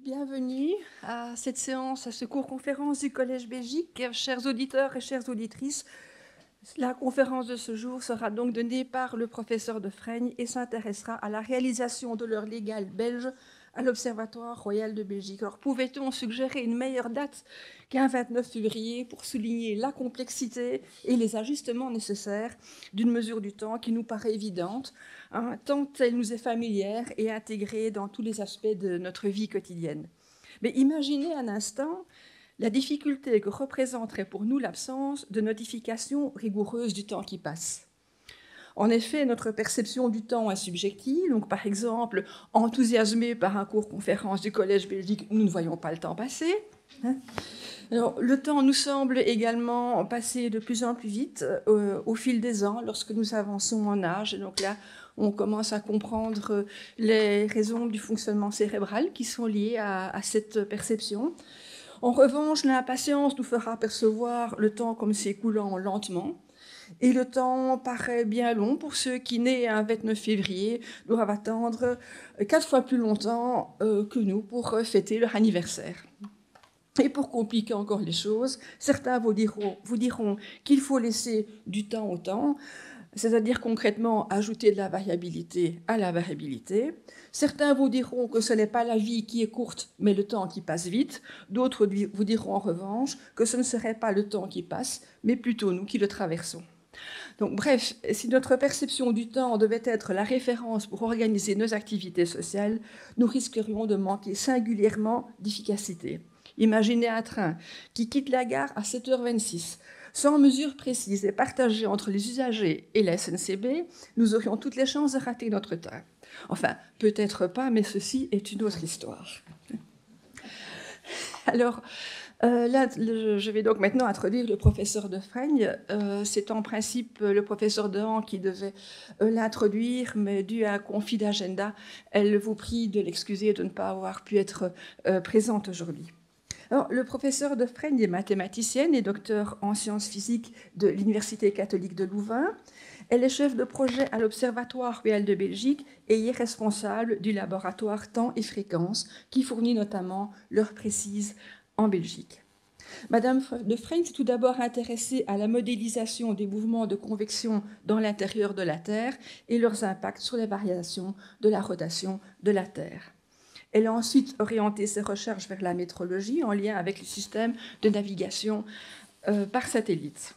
Bienvenue à cette séance, à ce cours conférence du Collège Belgique. Chers auditeurs et chères auditrices, la conférence de ce jour sera donc donnée par le professeur de Freigne et s'intéressera à la réalisation de l'heure légale belge à l'Observatoire royal de Belgique. Alors, pouvait-on suggérer une meilleure date qu'un 29 février pour souligner la complexité et les ajustements nécessaires d'une mesure du temps qui nous paraît évidente, tant elle nous est familière et intégrée dans tous les aspects de notre vie quotidienne. Mais imaginez un instant la difficulté que représenterait pour nous l'absence de notification rigoureuse du temps qui passe. En effet, notre perception du temps est subjective. Donc, par exemple, enthousiasmés par un cours conférence du Collège Belgique, nous ne voyons pas le temps passer. Alors, le temps nous semble également passer de plus en plus vite au fil des ans lorsque nous avançons en âge. Et donc là, on commence à comprendre les raisons du fonctionnement cérébral qui sont liées à cette perception. En revanche, l'impatience nous fera percevoir le temps comme s'écoulant lentement. Et le temps paraît bien long pour ceux qui, nés un 29 février, doivent attendre 4 fois plus longtemps que nous pour fêter leur anniversaire. Et pour compliquer encore les choses, certains vous diront qu'il faut laisser du temps au temps, c'est-à-dire concrètement ajouter de la variabilité à la variabilité. Certains vous diront que ce n'est pas la vie qui est courte, mais le temps qui passe vite. D'autres vous diront en revanche que ce ne serait pas le temps qui passe, mais plutôt nous qui le traversons. Donc, bref, si notre perception du temps devait être la référence pour organiser nos activités sociales, nous risquerions de manquer singulièrement d'efficacité. Imaginez un train qui quitte la gare à 7h26. Sans mesure précise et partagée entre les usagers et la SNCB, nous aurions toutes les chances de rater notre train. Enfin, peut-être pas, mais ceci est une autre histoire. Alors, là, je vais donc maintenant introduire le professeur de Freigne. C'est en principe le professeur Dehan qui devait l'introduire, mais dû à un conflit d'agenda, elle vous prie de l'excuser de ne pas avoir pu être présente aujourd'hui. Alors, le professeur de Freigne est mathématicienne et docteur en sciences physiques de l'Université catholique de Louvain. Elle est chef de projet à l'Observatoire royal de Belgique et y est responsable du laboratoire Temps et Fréquences qui fournit notamment l'heure précise en Belgique. Madame de Freigne s'est tout d'abord intéressée à la modélisation des mouvements de convection dans l'intérieur de la Terre et leurs impacts sur les variations de la rotation de la Terre. Elle a ensuite orienté ses recherches vers la météorologie en lien avec le système de navigation par satellite.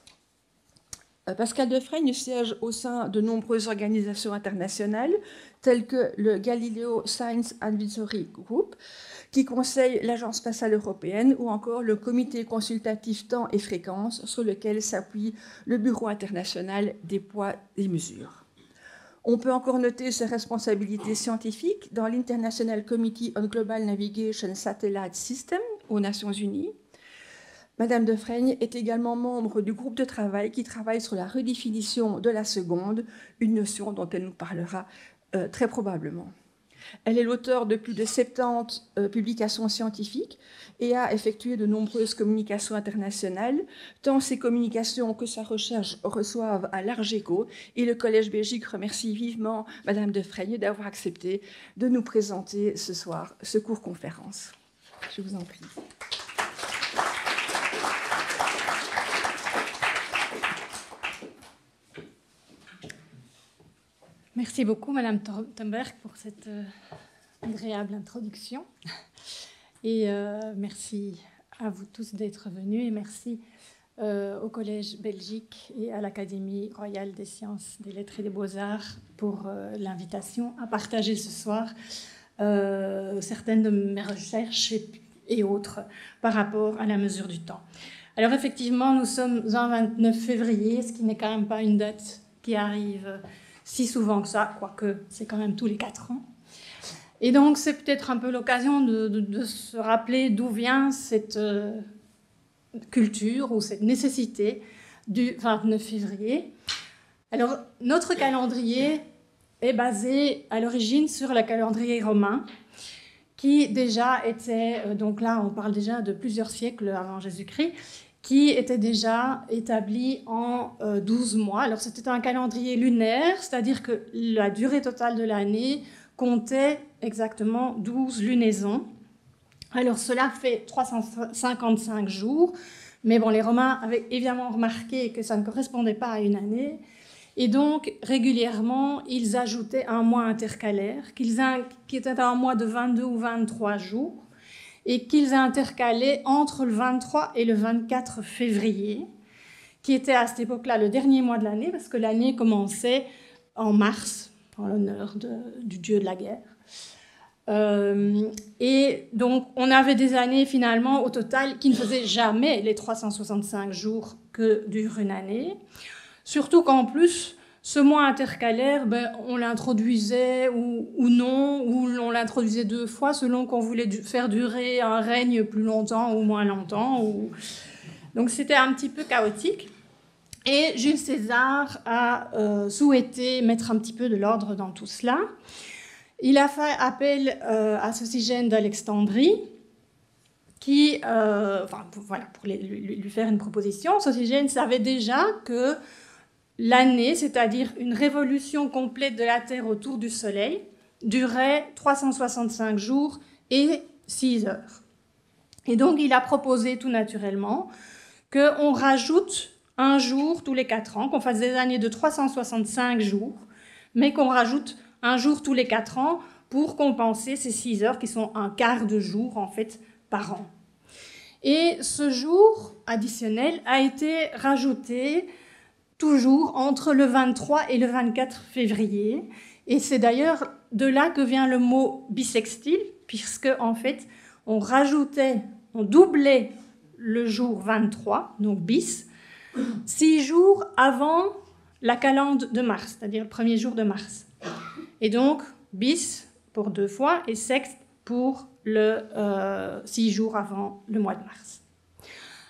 Pascal de Freigne siège au sein de nombreuses organisations internationales, telles que le Galileo Science Advisory Group, qui conseille l'Agence spatiale européenne, ou encore le Comité consultatif temps et fréquences, sur lequel s'appuie le Bureau international des poids et mesures. On peut encore noter ses responsabilités scientifiques dans l'International Committee on Global Navigation Satellite System aux Nations Unies. Madame de Freigne est également membre du groupe de travail qui travaille sur la redéfinition de la seconde, une notion dont elle nous parlera très probablement. Elle est l'auteure de plus de 70 publications scientifiques et a effectué de nombreuses communications internationales, tant ses communications que sa recherche reçoivent un large écho, et le Collège Belgique remercie vivement Madame de Freigne d'avoir accepté de nous présenter ce soir ce cours conférence. Je vous en prie. Merci beaucoup, Madame Thunberg, pour cette agréable introduction. Et merci à vous tous d'être venus et merci au Collège Belgique et à l'Académie royale des sciences, des lettres et des beaux-arts pour l'invitation à partager ce soir certaines de mes recherches et autres par rapport à la mesure du temps. Alors effectivement, nous sommes en 29 février, ce qui n'est quand même pas une date qui arrive si souvent que ça, quoique c'est quand même tous les 4 ans. Et donc, c'est peut-être un peu l'occasion de se rappeler d'où vient cette culture ou cette nécessité du 29 février. Alors, notre calendrier est basé à l'origine sur le calendrier romain, qui déjà était, donc là, on parle déjà de plusieurs siècles avant Jésus-Christ, qui était déjà établi en 12 mois. Alors, c'était un calendrier lunaire, c'est-à-dire que la durée totale de l'année comptait exactement 12 lunaisons. Alors cela fait 355 jours, mais bon, les Romains avaient évidemment remarqué que ça ne correspondait pas à une année, et donc régulièrement ils ajoutaient un mois intercalaire, qui était un mois de 22 ou 23 jours, et qu'ils intercalaient entre le 23 et le 24 février, qui était à cette époque-là le dernier mois de l'année, parce que l'année commençait en mars, en l'honneur du dieu de la guerre. Et donc, on avait des années, finalement, au total, qui ne faisaient jamais les 365 jours que dure une année. Surtout qu'en plus, ce mois intercalaire, on l'introduisait ou non, ou on l'introduisait 2 fois, selon qu'on voulait faire durer un règne plus longtemps ou moins longtemps. Donc, c'était un petit peu chaotique. Et Jules César a souhaité mettre un petit peu de l'ordre dans tout cela. Il a fait appel à Sosthène d'Alexandrie, qui, pour lui faire une proposition. Sosthène savait déjà que l'année, c'est-à-dire une révolution complète de la Terre autour du Soleil, durait 365 jours et 6 heures. Et donc, il a proposé tout naturellement qu'on rajoute un jour tous les 4 ans, qu'on fasse des années de 365 jours, mais qu'on rajoute un jour tous les 4 ans pour compenser ces 6 heures qui sont un quart de jour en fait par an. Et ce jour additionnel a été rajouté toujours entre le 23 et le 24 février. Et c'est d'ailleurs de là que vient le mot bissextile, puisque en fait on doublait le jour 23, donc bis, 6 jours avant la calende de mars, c'est-à-dire le premier jour de mars. Et donc, bis pour 2 fois et sext pour le 6 jours avant le mois de mars.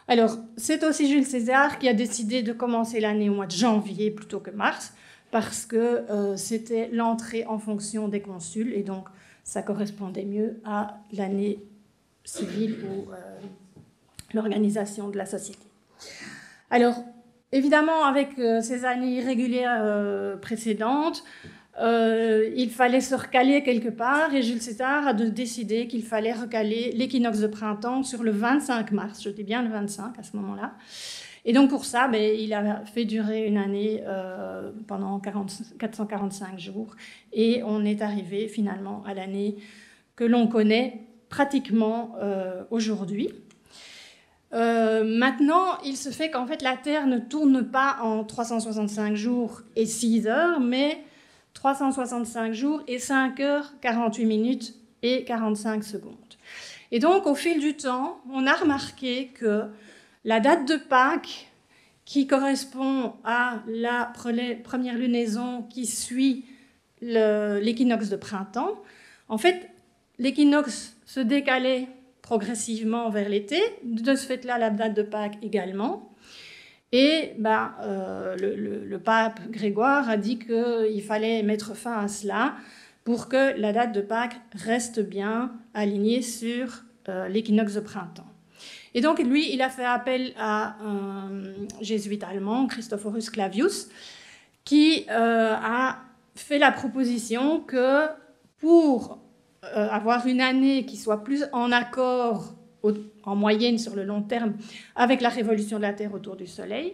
Alors, c'est aussi Jules César qui a décidé de commencer l'année au mois de janvier plutôt que mars, parce que c'était l'entrée en fonction des consuls, et donc ça correspondait mieux à l'année civile ou l'organisation de la société. Alors, évidemment, avec ces années irrégulières précédentes, il fallait se recaler quelque part, et Jules César a décidé qu'il fallait recaler l'équinoxe de printemps sur le 25 mars, je dis bien le 25 à ce moment-là. Et donc pour ça, il a fait durer une année pendant 445 jours, et on est arrivé finalement à l'année que l'on connaît pratiquement aujourd'hui. Maintenant, il se fait qu'en fait la Terre ne tourne pas en 365 jours et 6 heures, mais 365 jours et 5 heures, 48 minutes et 45 secondes. Et donc, au fil du temps, on a remarqué que la date de Pâques, qui correspond à la première lunaison qui suit l'équinoxe de printemps, en fait, l'équinoxe se décalait progressivement vers l'été, de ce fait-là, la date de Pâques également. Et le pape Grégoire a dit qu'il fallait mettre fin à cela pour que la date de Pâques reste bien alignée sur l'équinoxe de printemps. Et donc, lui, il a fait appel à un jésuite allemand, Christophorus Clavius, qui a fait la proposition que pour avoir une année qui soit plus en accord en moyenne sur le long terme avec la révolution de la Terre autour du Soleil,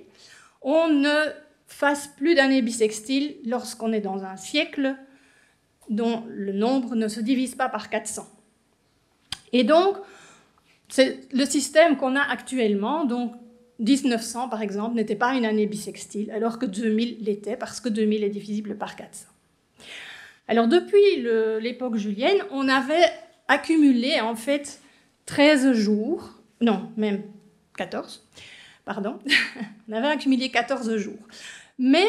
on ne fasse plus d'années bissextiles lorsqu'on est dans un siècle dont le nombre ne se divise pas par 400. Et donc, c'est le système qu'on a actuellement. Donc, 1900, par exemple, n'était pas une année bissextile, alors que 2000 l'était, parce que 2000 est divisible par 400. Alors, depuis l'époque julienne, on avait accumulé, en fait, 13 jours, non, même 14, pardon, on avait accumulé 14 jours. Mais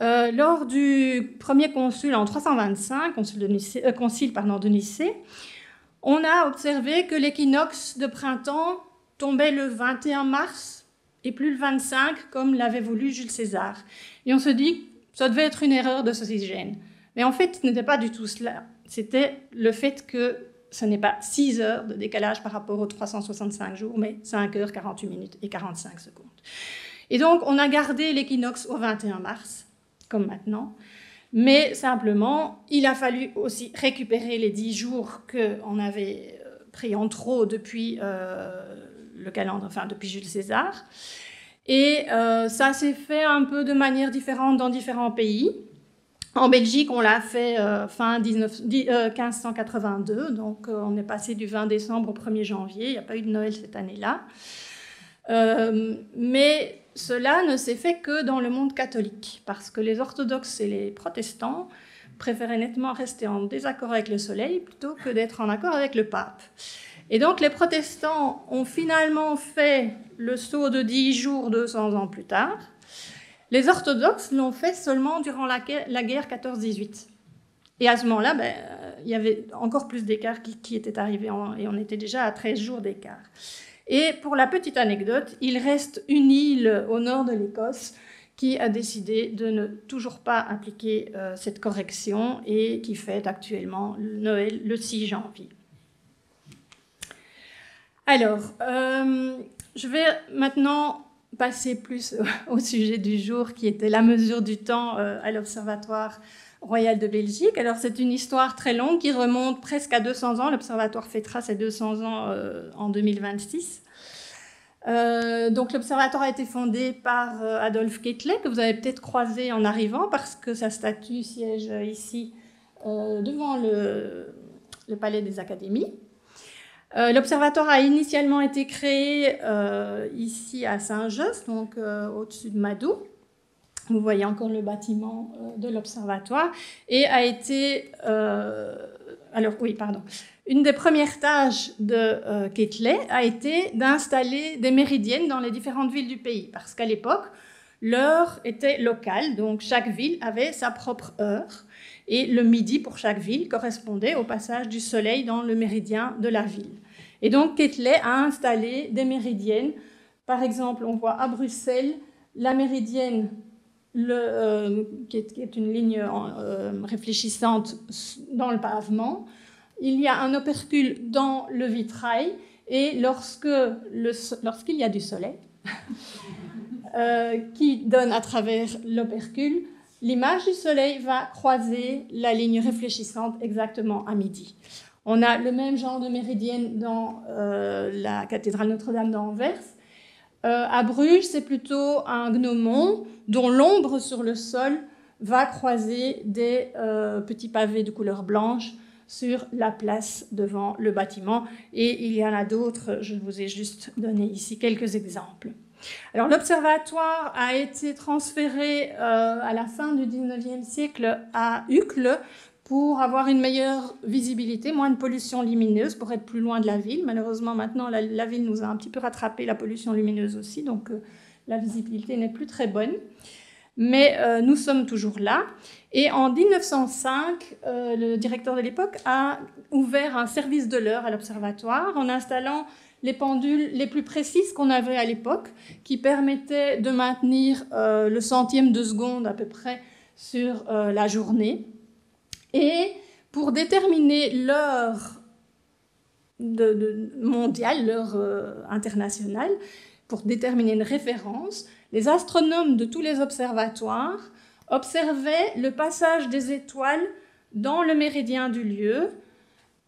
lors du premier concile en 325, concile de Nicée, on a observé que l'équinoxe de printemps tombait le 21 mars et plus le 25, comme l'avait voulu Jules César. Et on se dit que ça devait être une erreur de Sosthène. Mais en fait, ce n'était pas du tout cela. C'était le fait que ce n'est pas 6 heures de décalage par rapport aux 365 jours, mais 5 heures, 48 minutes et 45 secondes. Et donc, on a gardé l'équinoxe au 21 mars, comme maintenant, mais simplement, il a fallu aussi récupérer les 10 jours qu'on avait pris en trop depuis le calendrier, enfin depuis Jules César. Et ça s'est fait un peu de manière différente dans différents pays. En Belgique, on l'a fait fin 1582, donc on est passé du 20 décembre au 1er janvier, il n'y a pas eu de Noël cette année-là. Mais cela ne s'est fait que dans le monde catholique, parce que les orthodoxes et les protestants préféraient nettement rester en désaccord avec le soleil plutôt que d'être en accord avec le pape. Et donc les protestants ont finalement fait le saut de 10 jours 200 ans plus tard. Les orthodoxes l'ont fait seulement durant la guerre 14-18. Et à ce moment-là, il y avait encore plus d'écart qui était arrivé, et on était déjà à 13 jours d'écart. Et pour la petite anecdote, il reste une île au nord de l'Écosse qui a décidé de ne toujours pas appliquer cette correction et qui fête actuellement Noël le 6 janvier. Alors, je vais maintenant passer plus au sujet du jour, qui était la mesure du temps à l'Observatoire royal de Belgique. Alors, c'est une histoire très longue qui remonte presque à 200 ans. L'Observatoire fêtera ses 200 ans en 2026. Donc, l'Observatoire a été fondé par Adolphe Quetelet, que vous avez peut-être croisé en arrivant, parce que sa statue siège ici devant le Palais des Académies. L'observatoire a initialement été créé ici à Saint-Just, donc au-dessus de Madoux. Vous voyez encore le bâtiment de l'observatoire. Et a été... Une des premières tâches de Quetelet a été d'installer des méridiennes dans les différentes villes du pays. Parce qu'à l'époque, l'heure était locale, donc chaque ville avait sa propre heure. Et le midi pour chaque ville correspondait au passage du soleil dans le méridien de la ville. Et donc Quetelet a installé des méridiennes. Par exemple, on voit à Bruxelles la méridienne qui est une ligne réfléchissante dans le pavement. Il y a un opercule dans le vitrail et lorsqu'il y a du soleil qui donne à travers l'opercule, l'image du soleil va croiser la ligne réfléchissante exactement à midi. On a le même genre de méridienne dans la cathédrale Notre-Dame d'Anvers. À Bruges, c'est plutôt un gnomon dont l'ombre sur le sol va croiser des petits pavés de couleur blanche sur la place devant le bâtiment. Et il y en a d'autres, je vous ai juste donné ici quelques exemples. Alors, l'observatoire a été transféré à la fin du 19e siècle à Uccle pour avoir une meilleure visibilité, moins de pollution lumineuse, pour être plus loin de la ville. Malheureusement, maintenant, la ville nous a un petit peu rattrapé la pollution lumineuse aussi, donc la visibilité n'est plus très bonne. Mais nous sommes toujours là. Et en 1905, le directeur de l'époque a ouvert un service de l'heure à l'observatoire en installant les pendules les plus précises qu'on avait à l'époque, qui permettaient de maintenir le centième de seconde à peu près sur la journée. Et pour déterminer l'heure mondiale, l'heure internationale, pour déterminer une référence, les astronomes de tous les observatoires observaient le passage des étoiles dans le méridien du lieu,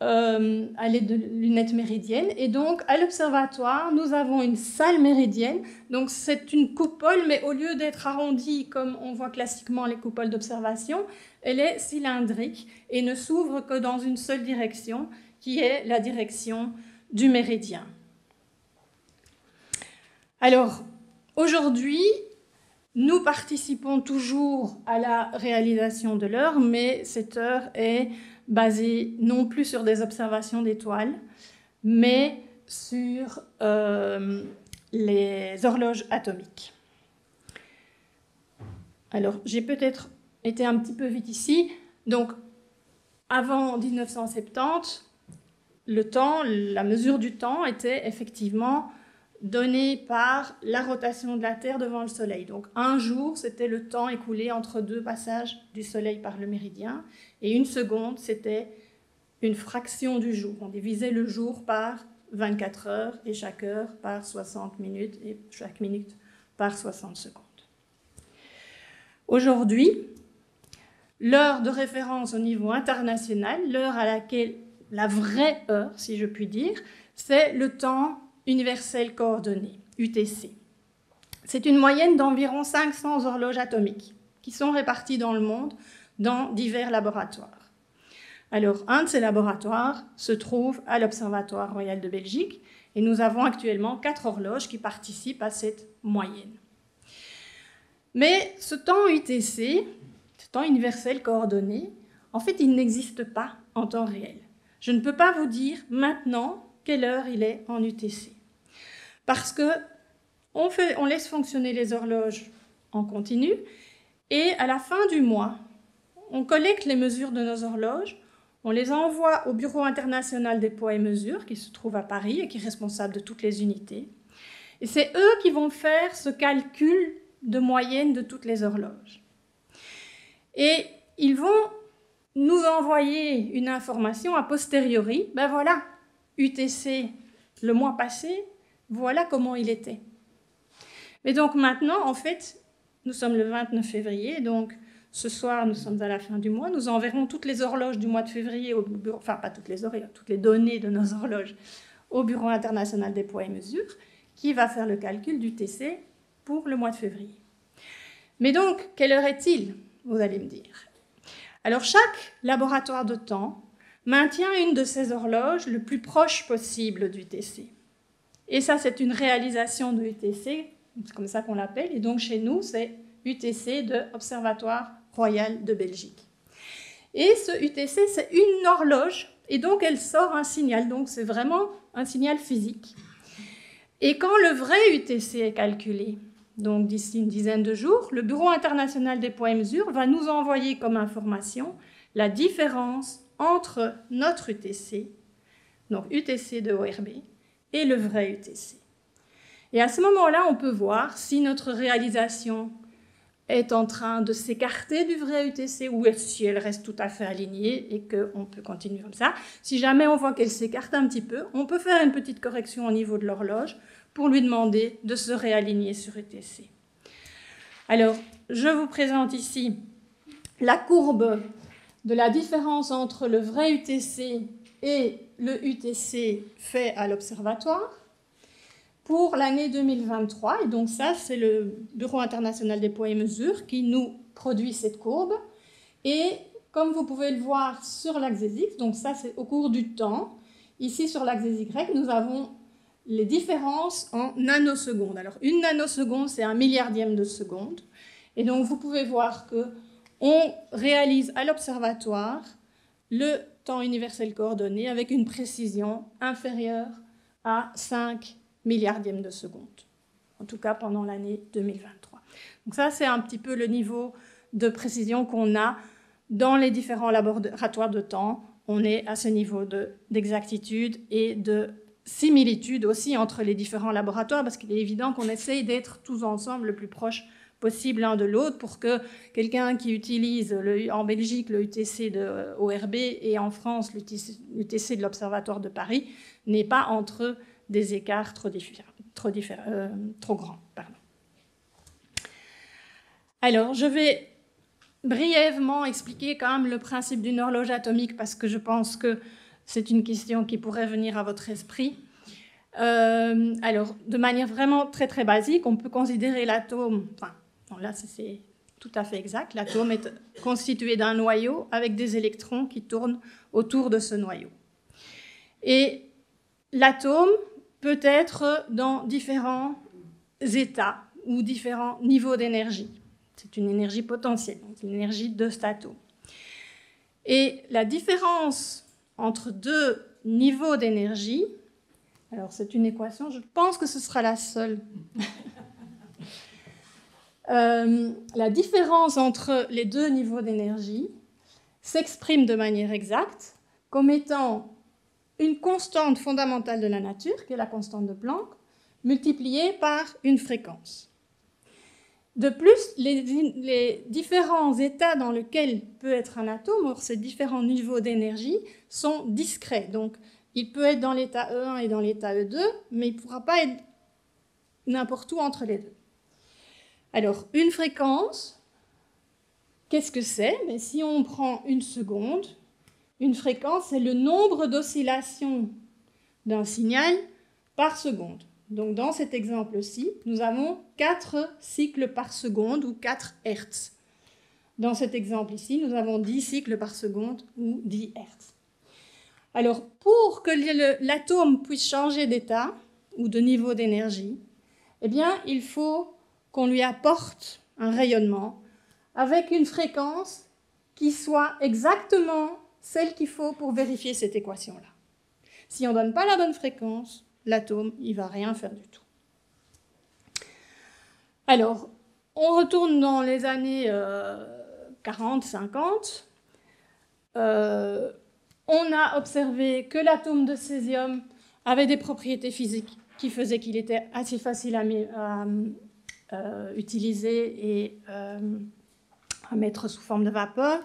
à l'aide de lunettes méridiennes. Et donc, à l'observatoire, nous avons une salle méridienne. Donc, c'est une coupole, mais au lieu d'être arrondie comme on voit classiquement les coupoles d'observation, elle est cylindrique et ne s'ouvre que dans une seule direction, qui est la direction du méridien. Alors, aujourd'hui, nous participons toujours à la réalisation de l'heure, mais cette heure est basée non plus sur des observations d'étoiles, mais sur les horloges atomiques. Alors, j'ai peut-être été un petit peu vite ici. Donc, avant 1970, le temps, la mesure du temps était effectivement donnée par la rotation de la Terre devant le Soleil. Donc, un jour, c'était le temps écoulé entre deux passages du Soleil par le méridien, et une seconde, c'était une fraction du jour. On divisait le jour par 24 heures, et chaque heure par 60 minutes, et chaque minute par 60 secondes. Aujourd'hui, l'heure de référence au niveau international, l'heure à laquelle la vraie heure, si je puis dire, c'est le temps universel coordonné, UTC. C'est une moyenne d'environ 500 horloges atomiques qui sont réparties dans le monde dans divers laboratoires. Alors, un de ces laboratoires se trouve à l'Observatoire royal de Belgique et nous avons actuellement 4 horloges qui participent à cette moyenne. Mais ce temps UTC, ce temps universel coordonné, en fait, il n'existe pas en temps réel. Je ne peux pas vous dire maintenant quelle heure il est en UTC. Parce qu'on laisse fonctionner les horloges en continu et à la fin du mois, on collecte les mesures de nos horloges, on les envoie au Bureau international des poids et mesures qui se trouve à Paris et qui est responsable de toutes les unités. Et c'est eux qui vont faire ce calcul de moyenne de toutes les horloges. Et ils vont nous envoyer une information a posteriori. Ben voilà, UTC le mois passé, voilà comment il était. Mais donc maintenant, en fait, nous sommes le 29 février, donc ce soir, nous sommes à la fin du mois. Nous enverrons toutes les horloges du mois de février au bureau, enfin pas toutes les horloges, toutes les données de nos horloges au Bureau international des poids et mesures, qui va faire le calcul du TC pour le mois de février. Mais donc, quelle heure est-il, vous allez me dire? Alors, chaque laboratoire de temps maintient une de ces horloges le plus proche possible du TC. Et ça, c'est une réalisation de UTC, c'est comme ça qu'on l'appelle. Et donc, chez nous, c'est UTC de Observatoire royal de Belgique. Et ce UTC, c'est une horloge, et donc elle sort un signal. Donc, c'est vraiment un signal physique. Et quand le vrai UTC est calculé, donc d'ici une dizaine de jours, le Bureau international des poids et mesures va nous envoyer comme information la différence entre notre UTC, donc UTC de ORB, et le vrai UTC. Et à ce moment-là, on peut voir si notre réalisation est en train de s'écarter du vrai UTC ou si elle reste tout à fait alignée et qu'on peut continuer comme ça. Si jamais on voit qu'elle s'écarte un petit peu, on peut faire une petite correction au niveau de l'horloge pour lui demander de se réaligner sur UTC. Alors, je vous présente ici la courbe de la différence entre le vrai UTC et le UTC fait à l'observatoire pour l'année 2023. Et donc ça, c'est le Bureau international des poids et mesures qui nous produit cette courbe. Et comme vous pouvez le voir sur l'axe des X, donc ça, c'est au cours du temps. Ici, sur l'axe des Y, nous avons les différences en nanosecondes. Alors, une nanoseconde, c'est 1 milliardième de seconde. Et donc, vous pouvez voir qu'on réalise à l'observatoire le temps universel coordonné avec une précision inférieure à 5 milliardièmes de seconde. En tout cas, pendant l'année 2023. Donc ça, c'est un petit peu le niveau de précision qu'on a dans les différents laboratoires de temps. On est à ce niveau d'exactitude et de similitude aussi entre les différents laboratoires, parce qu'il est évident qu'on essaye d'être tous ensemble le plus proche possible l'un de l'autre pour que quelqu'un qui utilise en Belgique le UTC de ORB et en France l'UTC de l'Observatoire de Paris n'ait pas entre eux des écarts trop grands. Pardon. Alors, je vais brièvement expliquer quand même le principe d'une horloge atomique parce que je pense que c'est une question qui pourrait venir à votre esprit. Alors, de manière vraiment très très basique, on peut considérer l'atome, enfin, non, là c'est tout à fait exact, l'atome est constitué d'un noyau avec des électrons qui tournent autour de ce noyau. Et l'atome peut être dans différents états ou différents niveaux d'énergie. C'est une énergie potentielle, donc une énergie de cet atome. Et la différence entre deux niveaux d'énergie, alors c'est une équation, je pense que ce sera la seule. La différence entre les deux niveaux d'énergie s'exprime de manière exacte comme étant une constante fondamentale de la nature, qui est la constante de Planck, multipliée par une fréquence. De plus, les différents états dans lesquels peut être un atome, or ces différents niveaux d'énergie, sont discrets. Donc, il peut être dans l'état E1 et dans l'état E2, mais il ne pourra pas être n'importe où entre les deux. Alors, une fréquence, qu'est-ce que c'est? Si on prend une seconde, Une fréquence, c'est le nombre d'oscillations d'un signal par seconde. Donc dans cet exemple-ci, nous avons 4 cycles par seconde ou 4 Hertz. Dans cet exemple ici, nous avons 10 cycles par seconde ou 10 Hertz. Alors, pour que l'atome puisse changer d'état ou de niveau d'énergie, eh bien, il faut qu'on lui apporte un rayonnement avec une fréquence qui soit exactement celle qu'il faut pour vérifier cette équation-là. Si on ne donne pas la bonne fréquence, l'atome, il ne va rien faire du tout. Alors, on retourne dans les années 40, 50. On a observé que l'atome de césium avait des propriétés physiques qui faisaient qu'il était assez facile à utiliser et à mettre sous forme de vapeur.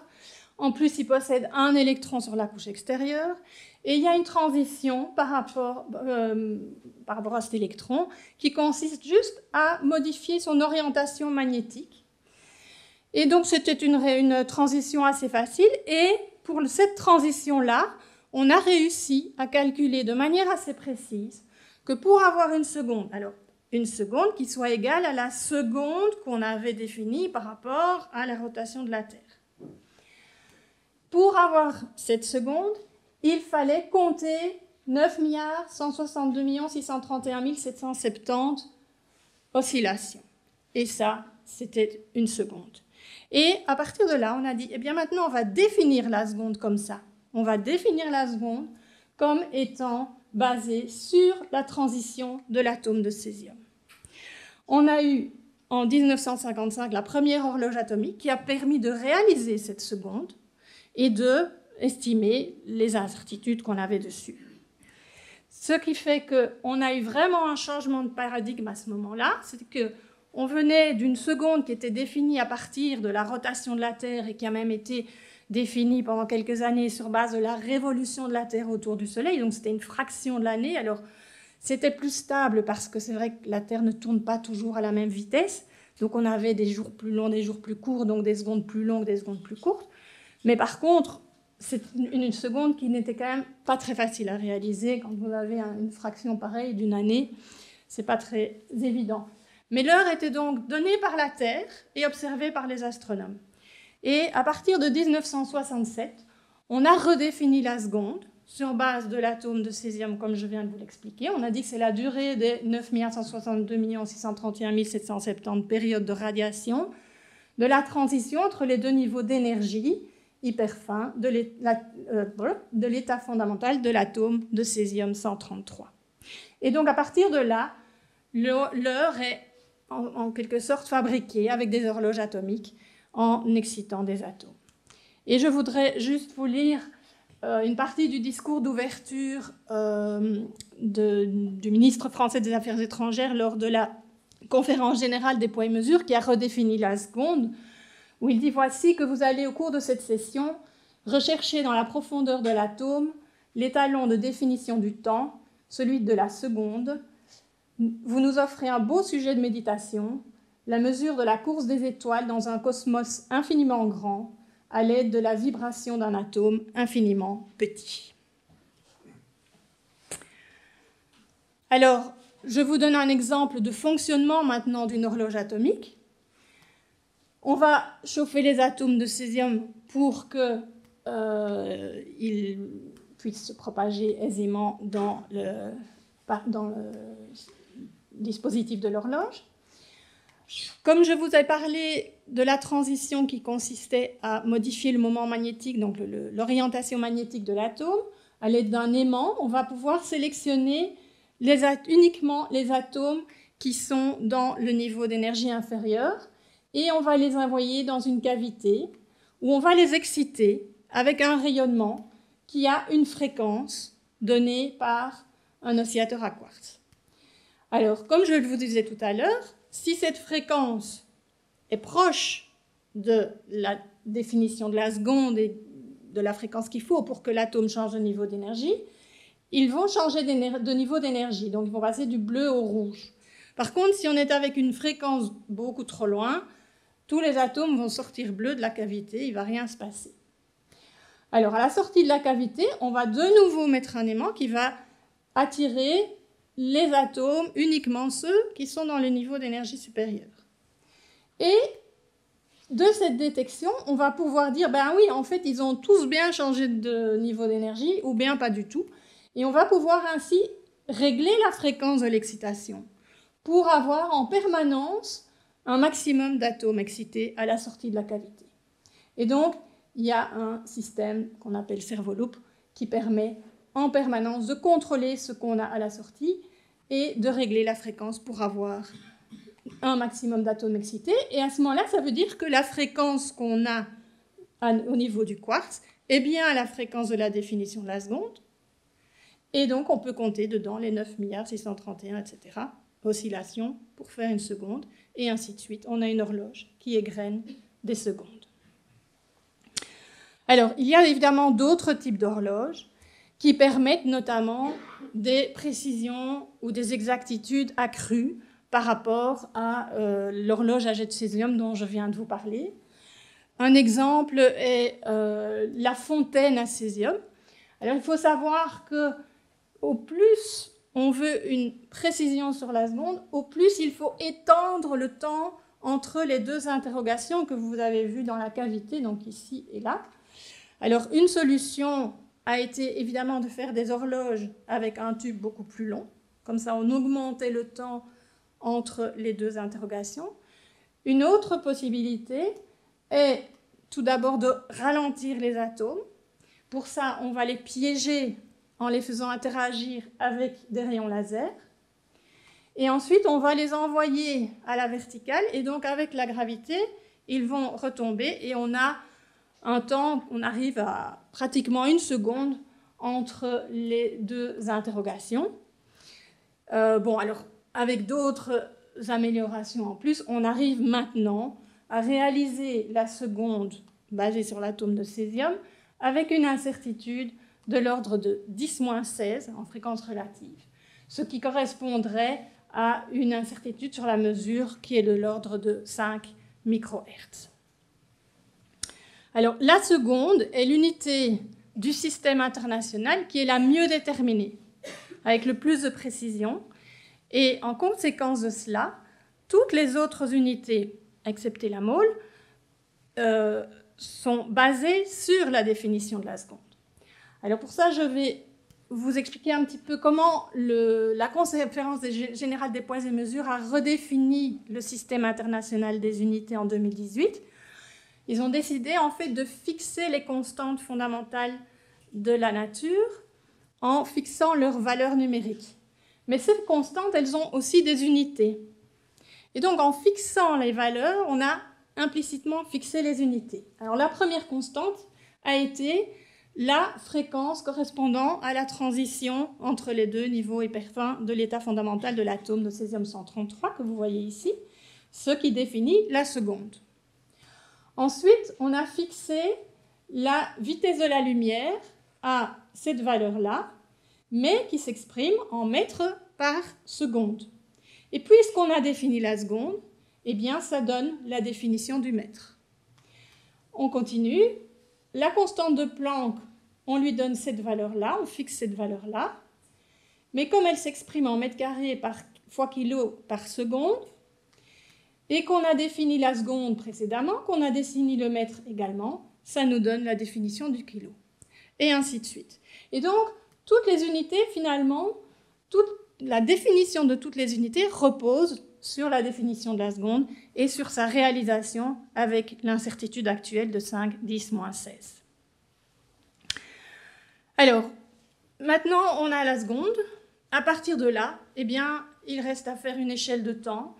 En plus, il possède un électron sur la couche extérieure. Et il y a une transition par rapport à cet électron qui consiste juste à modifier son orientation magnétique. Et donc, c'était une transition assez facile. Et pour cette transition-là, on a réussi à calculer de manière assez précise que pour avoir une seconde, alors une seconde qui soit égale à la seconde qu'on avait définie par rapport à la rotation de la Terre. Pour avoir cette seconde, il fallait compter 9 162 631 770 oscillations. Et ça, c'était une seconde. Et à partir de là, on a dit, eh bien maintenant, on va définir la seconde comme ça. On va définir la seconde comme étant basée sur la transition de l'atome de césium. On a eu en 1955 la première horloge atomique qui a permis de réaliser cette seconde et d'estimer les incertitudes qu'on avait dessus. Ce qui fait qu'on a eu vraiment un changement de paradigme à ce moment-là, c'est qu'on venait d'une seconde qui était définie à partir de la rotation de la Terre et qui a même été définie pendant quelques années sur base de la révolution de la Terre autour du Soleil, donc c'était une fraction de l'année. Alors c'était plus stable parce que c'est vrai que la Terre ne tourne pas toujours à la même vitesse, donc on avait des jours plus longs, des jours plus courts, donc des secondes plus longues, des secondes plus courtes. Mais par contre, c'est une seconde qui n'était quand même pas très facile à réaliser. Quand vous avez une fraction pareille d'une année, c'est pas très évident. Mais l'heure était donc donnée par la Terre et observée par les astronomes. Et à partir de 1967, on a redéfini la seconde sur base de l'atome de césium, comme je viens de vous l'expliquer. On a dit que c'est la durée des 9 162 631 770 périodes de radiation de la transition entre les deux niveaux d'énergie hyper fin de l'état fondamental de l'atome de césium-133. Et donc, à partir de là, l'heure est en quelque sorte fabriquée avec des horloges atomiques en excitant des atomes. Et je voudrais juste vous lire une partie du discours d'ouverture du ministre français des Affaires étrangères lors de la conférence générale des poids et mesures qui a redéfini la seconde, où il dit « Voici que vous allez, au cours de cette session, rechercher dans la profondeur de l'atome l'étalon de définition du temps, celui de la seconde. Vous nous offrez un beau sujet de méditation, la mesure de la course des étoiles dans un cosmos infiniment grand, à l'aide de la vibration d'un atome infiniment petit. » Alors, je vous donne un exemple de fonctionnement maintenant d'une horloge atomique. On va chauffer les atomes de césium pour qu'ils puissent se propager aisément dans le dispositif de l'horloge. Comme je vous ai parlé de la transition qui consistait à modifier le moment magnétique, donc l'orientation magnétique de l'atome, à l'aide d'un aimant, on va pouvoir sélectionner uniquement les atomes qui sont dans le niveau d'énergie inférieur et on va les envoyer dans une cavité où on va les exciter avec un rayonnement qui a une fréquence donnée par un oscillateur à quartz. Alors, comme je vous disais tout à l'heure, si cette fréquence est proche de la définition de la seconde et de la fréquence qu'il faut pour que l'atome change de niveau d'énergie, ils vont changer de niveau d'énergie, donc ils vont passer du bleu au rouge. Par contre, si on est avec une fréquence beaucoup trop loin, tous les atomes vont sortir bleus de la cavité, il ne va rien se passer. Alors, à la sortie de la cavité, on va de nouveau mettre un aimant qui va attirer les atomes, uniquement ceux qui sont dans le niveau d'énergie supérieur. Et de cette détection, on va pouvoir dire, ben oui, en fait, ils ont tous bien changé de niveau d'énergie, ou bien pas du tout. Et on va pouvoir ainsi régler la fréquence de l'excitation pour avoir en permanence un maximum d'atomes excités à la sortie de la cavité. Et donc, il y a un système qu'on appelle servoloop qui permet en permanence de contrôler ce qu'on a à la sortie et de régler la fréquence pour avoir un maximum d'atomes excités. Et à ce moment-là, ça veut dire que la fréquence qu'on a au niveau du quartz est bien la fréquence de la définition de la seconde. Et donc, on peut compter dedans les 9 631, etc., oscillations pour faire une seconde, et ainsi de suite. On a une horloge qui égrène des secondes. Alors, il y a évidemment d'autres types d'horloges qui permettent notamment des précisions ou des exactitudes accrues par rapport à l'horloge à jet de césium dont je viens de vous parler. Un exemple est la fontaine à césium. Alors, il faut savoir qu'au plus on veut une précision sur la seconde, au plus il faut étendre le temps entre les deux interrogations que vous avez vues dans la cavité, donc ici et là. Alors, une solution a été évidemment de faire des horloges avec un tube beaucoup plus long. Comme ça, on augmentait le temps entre les deux interrogations. Une autre possibilité est tout d'abord de ralentir les atomes. Pour ça, on va les piéger en les faisant interagir avec des rayons laser. Et ensuite, on va les envoyer à la verticale. Et donc, avec la gravité, ils vont retomber et on a un temps, on arrive à pratiquement une seconde entre les deux interrogations. Alors, avec d'autres améliorations en plus, on arrive maintenant à réaliser la seconde basée sur l'atome de césium avec une incertitude de l'ordre de 10-16 en fréquence relative, ce qui correspondrait à une incertitude sur la mesure qui est de l'ordre de 5 microhertz. Alors, la seconde est l'unité du système international qui est la mieux déterminée, avec le plus de précision. Et en conséquence de cela, toutes les autres unités, excepté la mole, sont basées sur la définition de la seconde. Alors pour ça, je vais vous expliquer un petit peu comment la Conférence générale des poids et mesures a redéfini le système international des unités en 2018. Ils ont décidé en fait de fixer les constantes fondamentales de la nature en fixant leurs valeurs numériques. Mais ces constantes, elles ont aussi des unités. Et donc, en fixant les valeurs, on a implicitement fixé les unités. Alors, la première constante a été la fréquence correspondant à la transition entre les deux niveaux hyperfins de l'état fondamental de l'atome de césium-133 que vous voyez ici, ce qui définit la seconde. Ensuite, on a fixé la vitesse de la lumière à cette valeur-là, mais qui s'exprime en mètres par seconde. Et puisqu'on a défini la seconde, eh bien, ça donne la définition du mètre. On continue. La constante de Planck, on lui donne cette valeur-là, on fixe cette valeur-là, mais comme elle s'exprime en mètres carrés fois kilo par seconde, et qu'on a défini la seconde précédemment, qu'on a défini le mètre également, ça nous donne la définition du kilo. Et ainsi de suite. Et donc, toutes les unités, finalement, la définition de toutes les unités repose sur la définition de la seconde et sur sa réalisation avec l'incertitude actuelle de 5, 10, moins 16. Alors, maintenant, on a la seconde. À partir de là, eh bien, il reste à faire une échelle de temps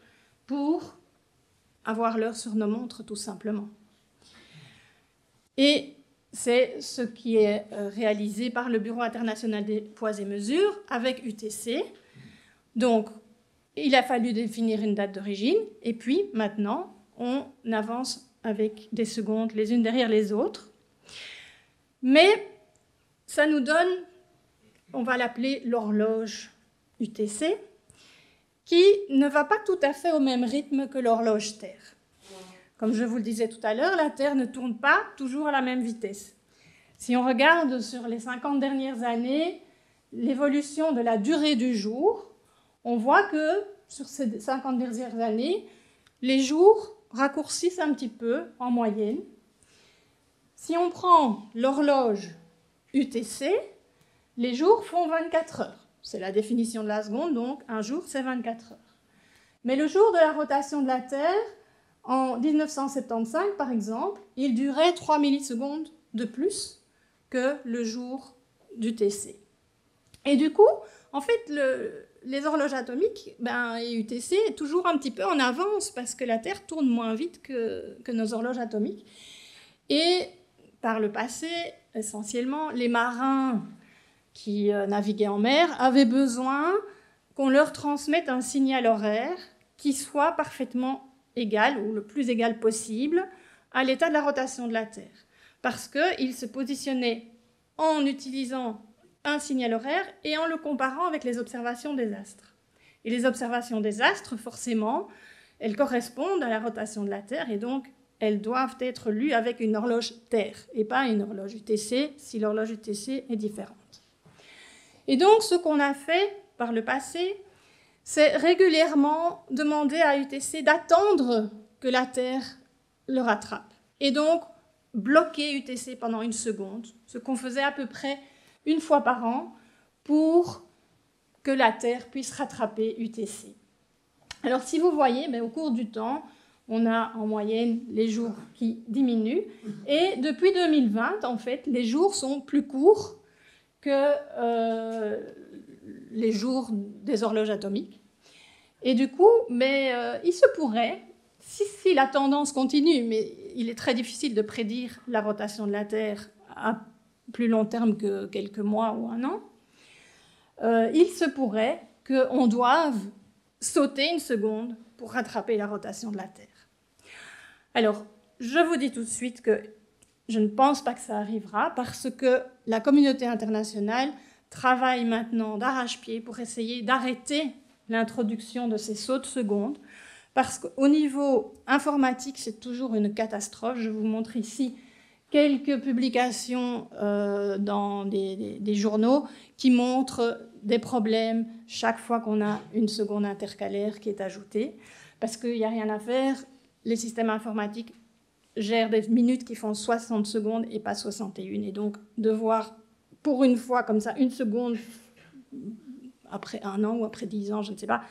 pour avoir l'heure sur nos montres, tout simplement. Et c'est ce qui est réalisé par le Bureau international des poids et mesures avec UTC. Donc, il a fallu définir une date d'origine, et puis maintenant, on avance avec des secondes les unes derrière les autres. Mais ça nous donne, on va l'appeler l'horloge UTC, qui ne va pas tout à fait au même rythme que l'horloge Terre. Comme je vous le disais tout à l'heure, la Terre ne tourne pas toujours à la même vitesse. Si on regarde sur les 50 dernières années, l'évolution de la durée du jour, on voit que sur ces 50 dernières années, les jours raccourcissent un petit peu en moyenne. Si on prend l'horloge UTC, les jours font 24 heures. C'est la définition de la seconde, donc un jour, c'est 24 heures. Mais le jour de la rotation de la Terre, en 1975, par exemple, il durait 3 millisecondes de plus que le jour d'UTC. Et du coup, en fait, les horloges atomiques et UTC est toujours un petit peu en avance parce que la Terre tourne moins vite que nos horloges atomiques. Et par le passé, essentiellement, les marins qui naviguaient en mer avaient besoin qu'on leur transmette un signal horaire qui soit parfaitement égal, ou le plus égal possible, à l'état de la rotation de la Terre. Parce qu'ils se positionnaient en utilisant un signal horaire et en le comparant avec les observations des astres. Et les observations des astres, forcément, elles correspondent à la rotation de la Terre, et donc elles doivent être lues avec une horloge Terre, et pas une horloge UTC, si l'horloge UTC est différente. Et donc, ce qu'on a fait par le passé, c'est régulièrement demander à UTC d'attendre que la Terre le rattrape. Et donc, bloquer UTC pendant 1 seconde, ce qu'on faisait à peu près 1 fois par an pour que la Terre puisse rattraper UTC. Alors, si vous voyez, au cours du temps, on a en moyenne les jours qui diminuent. Et depuis 2020, en fait, les jours sont plus courts que les jours des horloges atomiques. Et du coup, il se pourrait, si la tendance continue, mais il est très difficile de prédire la rotation de la Terre à plus long terme que quelques mois ou 1 an, il se pourrait qu'on doive sauter 1 seconde pour rattraper la rotation de la Terre. Alors, je vous dis tout de suite que je ne pense pas que ça arrivera parce que la communauté internationale travaille maintenant d'arrache-pied pour essayer d'arrêter l'introduction de ces sauts de secondes, parce qu'au niveau informatique, c'est toujours une catastrophe. Je vous montre ici quelques publications dans des journaux qui montrent des problèmes chaque fois qu'on a 1 seconde intercalaire qui est ajoutée, parce qu'il n'y a rien à faire. Les systèmes informatiques gèrent des minutes qui font 60 secondes et pas 61. Et donc, devoir, pour une fois comme ça, 1 seconde après 1 an ou après 10 ans, je ne sais pas,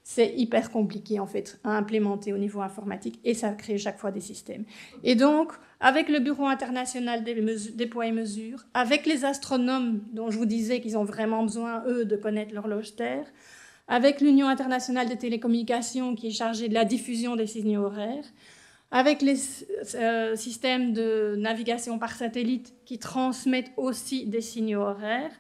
c'est hyper compliqué en fait à implémenter au niveau informatique et ça crée chaque fois des systèmes. Et donc, avec le Bureau international des poids et mesures, avec les astronomes dont je vous disais qu'ils ont vraiment besoin, eux, de connaître l'horloge Terre, avec l'Union internationale des télécommunications qui est chargée de la diffusion des signaux horaires, avec les systèmes de navigation par satellite qui transmettent aussi des signaux horaires,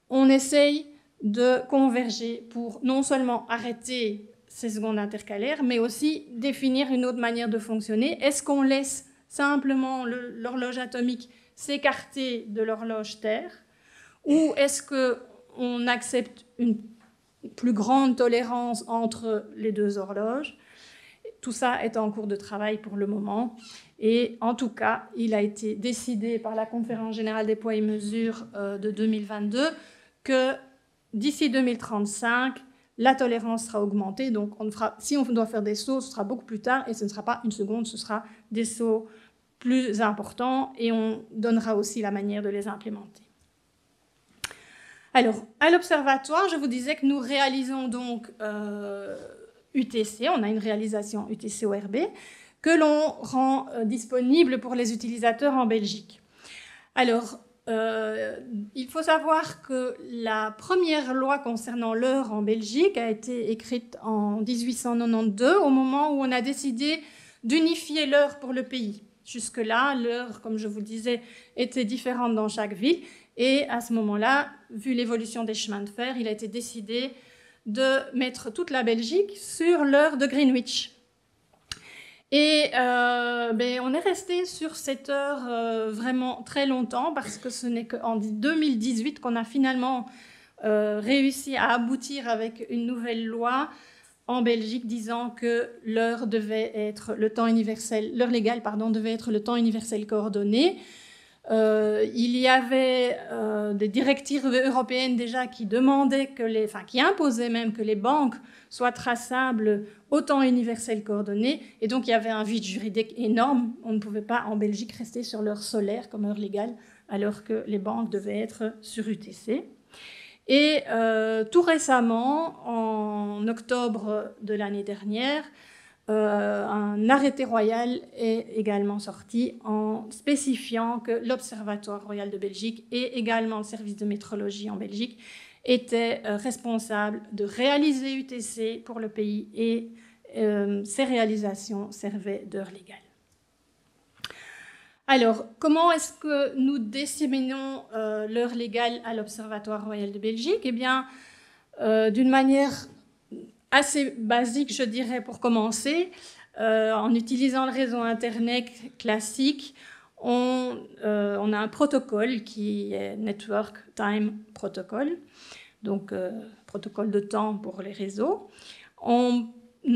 on essaye de converger pour non seulement arrêter ces secondes intercalaires, mais aussi définir une autre manière de fonctionner. Est-ce qu'on laisse simplement l'horloge atomique s'écarter de l'horloge Terre, ou est-ce qu'on accepte une plus grande tolérance entre les 2 horloges? Tout ça est en cours de travail pour le moment. Et en tout cas, il a été décidé par la Conférence générale des poids et mesures de 2022 que d'ici 2035, la tolérance sera augmentée. Donc, si on doit faire des sauts, ce sera beaucoup plus tard et ce ne sera pas 1 seconde, ce sera des sauts plus importants et on donnera aussi la manière de les implémenter. Alors, à l'observatoire, je vous disais que nous réalisons donc UTC, on a une réalisation UTC-ORB, que l'on rend disponible pour les utilisateurs en Belgique. Alors, il faut savoir que la première loi concernant l'heure en Belgique a été écrite en 1892, au moment où on a décidé d'unifier l'heure pour le pays. Jusque-là, l'heure, comme je vous le disais, était différente dans chaque ville. Et à ce moment-là, vu l'évolution des chemins de fer, il a été décidé de mettre toute la Belgique sur l'heure de Greenwich. Et on est resté sur cette heure vraiment très longtemps parce que ce n'est qu'en 2018 qu'on a finalement réussi à aboutir avec une nouvelle loi en Belgique disant que l'heure devait être le temps universel, l'heure légale, devait être le temps universel coordonné. Il y avait des directives européennes déjà qui demandaient qui imposaient même que les banques soient traçables au temps universel coordonné. Et donc, il y avait un vide juridique énorme. On ne pouvait pas, en Belgique, rester sur l'heure solaire comme heure légale, alors que les banques devaient être sur UTC. Et tout récemment, en octobre de l'année dernière, un arrêté royal est également sorti en spécifiant que l'Observatoire royal de Belgique et également le service de métrologie en Belgique étaient responsables de réaliser UTC pour le pays et ces réalisations servaient d'heure légale. Alors, comment est-ce que nous disséminons l'heure légale à l'Observatoire royal de Belgique? Eh bien, d'une manière assez basique, je dirais, pour commencer, en utilisant le réseau Internet classique, on a un protocole qui est Network Time Protocol, donc protocole de temps pour les réseaux. On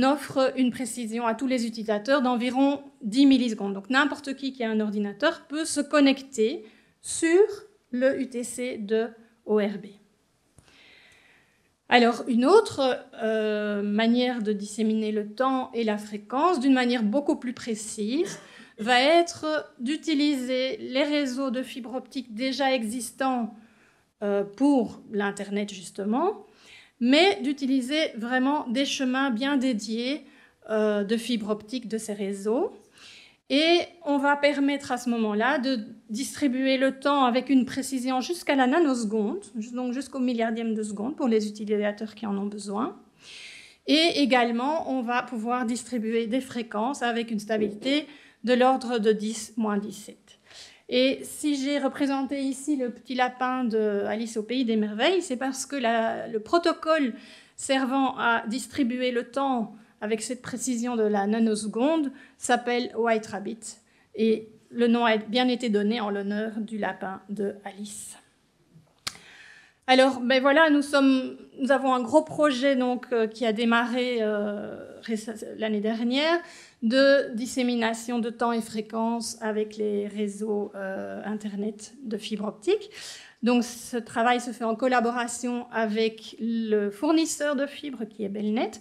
offre une précision à tous les utilisateurs d'environ 10 millisecondes. Donc n'importe qui a un ordinateur peut se connecter sur le UTC de ORB. Alors, une autre manière de disséminer le temps et la fréquence, d'une manière beaucoup plus précise, va être d'utiliser les réseaux de fibre optique déjà existants pour l'Internet, justement, mais d'utiliser vraiment des chemins bien dédiés de fibre optique de ces réseaux. Et on va permettre à ce moment-là de distribuer le temps avec une précision jusqu'à la nanoseconde, donc jusqu'au milliardième de seconde pour les utilisateurs qui en ont besoin. Et également, on va pouvoir distribuer des fréquences avec une stabilité de l'ordre de 10-17. Et si j'ai représenté ici le petit lapin de Alice au pays des merveilles, c'est parce que le protocole servant à distribuer le temps avec cette précision de la nanoseconde s'appelle White Rabbit. Et le nom a bien été donné en l'honneur du lapin de Alice. Alors, ben voilà, nous avons un gros projet donc, qui a démarré l'année dernière de dissémination de temps et fréquence avec les réseaux Internet de fibre optique. Donc, ce travail se fait en collaboration avec le fournisseur de fibres qui est Belnet.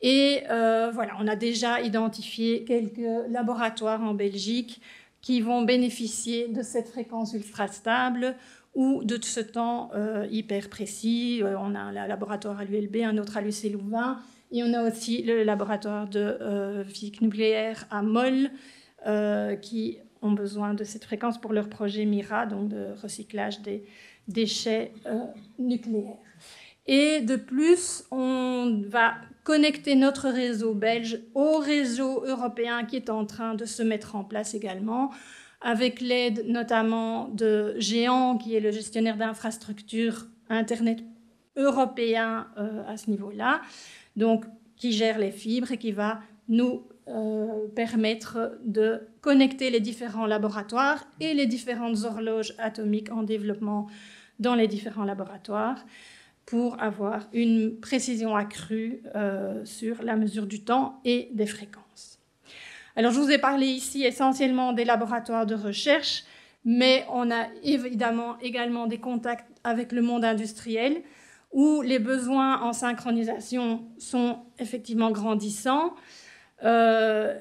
Et voilà, on a déjà identifié quelques laboratoires en Belgique qui vont bénéficier de cette fréquence ultra stable ou de ce temps hyper précis. On a un laboratoire à l'ULB, un autre à l'UC Louvain, et on a aussi le laboratoire de physique nucléaire à Moll qui ont besoin de cette fréquence pour leur projet MIRA, donc de recyclage des déchets nucléaires. Et de plus, on va connecter notre réseau belge au réseau européen qui est en train de se mettre en place également, avec l'aide notamment de Géant, qui est le gestionnaire d'infrastructures Internet européen à ce niveau-là, donc qui gère les fibres et qui va nous permettre de connecter les différents laboratoires et les différentes horloges atomiques en développement dans les différents laboratoires, pour avoir une précision accrue sur la mesure du temps et des fréquences. Alors, je vous ai parlé ici essentiellement des laboratoires de recherche, mais on a évidemment également des contacts avec le monde industriel, où les besoins en synchronisation sont effectivement grandissants,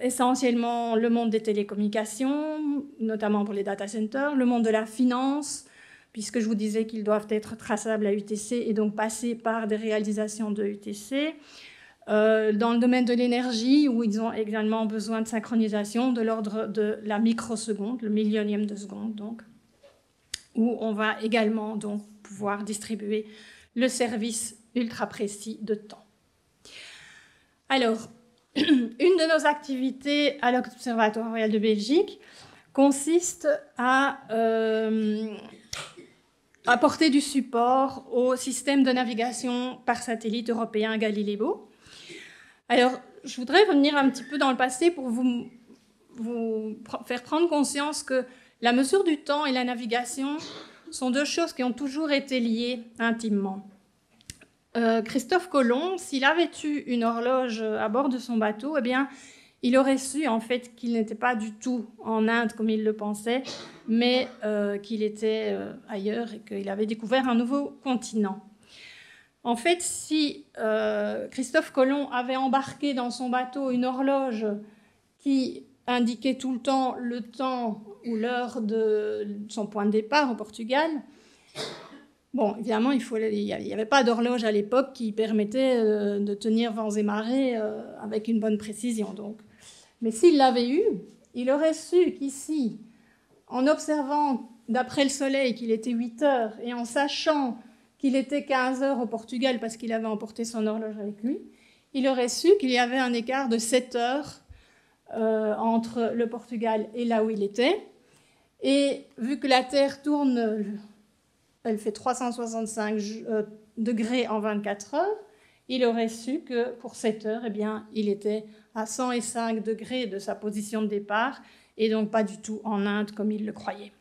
essentiellement le monde des télécommunications, notamment pour les data centers, le monde de la finance, puisque je vous disais qu'ils doivent être traçables à UTC et donc passer par des réalisations de UTC. Dans le domaine de l'énergie, où ils ont également besoin de synchronisation de l'ordre de la microseconde, le millionième de seconde, donc, où on va également donc, pouvoir distribuer le service ultra précis de temps. Alors, une de nos activités à l'Observatoire royal de Belgique consiste à apporter du support au système de navigation par satellite européen Galileo. Alors, je voudrais revenir un petit peu dans le passé pour vous faire prendre conscience que la mesure du temps et la navigation sont deux choses qui ont toujours été liées intimement. Christophe Colomb, s'il avait eu une horloge à bord de son bateau, eh bien, il aurait su en fait qu'il n'était pas du tout en Inde comme il le pensait, mais qu'il était ailleurs et qu'il avait découvert un nouveau continent. En fait, si Christophe Colomb avait embarqué dans son bateau une horloge qui indiquait tout le temps ou l'heure de son point de départ au Portugal, bon, évidemment, il n'y avait pas d'horloge à l'époque qui permettait de tenir vents et marées avec une bonne précision. Donc. Mais s'il l'avait eu, il aurait su qu'ici, en observant d'après le soleil qu'il était 8 heures et en sachant qu'il était 15 heures au Portugal parce qu'il avait emporté son horloge avec lui, il aurait su qu'il y avait un écart de 7 heures entre le Portugal et là où il était. Et vu que la Terre tourne, elle fait 365 degrés en 24 heures, il aurait su que pour 7 heures, eh bien, il était à 105 degrés de sa position de départ et donc pas du tout en Inde comme il le croyait.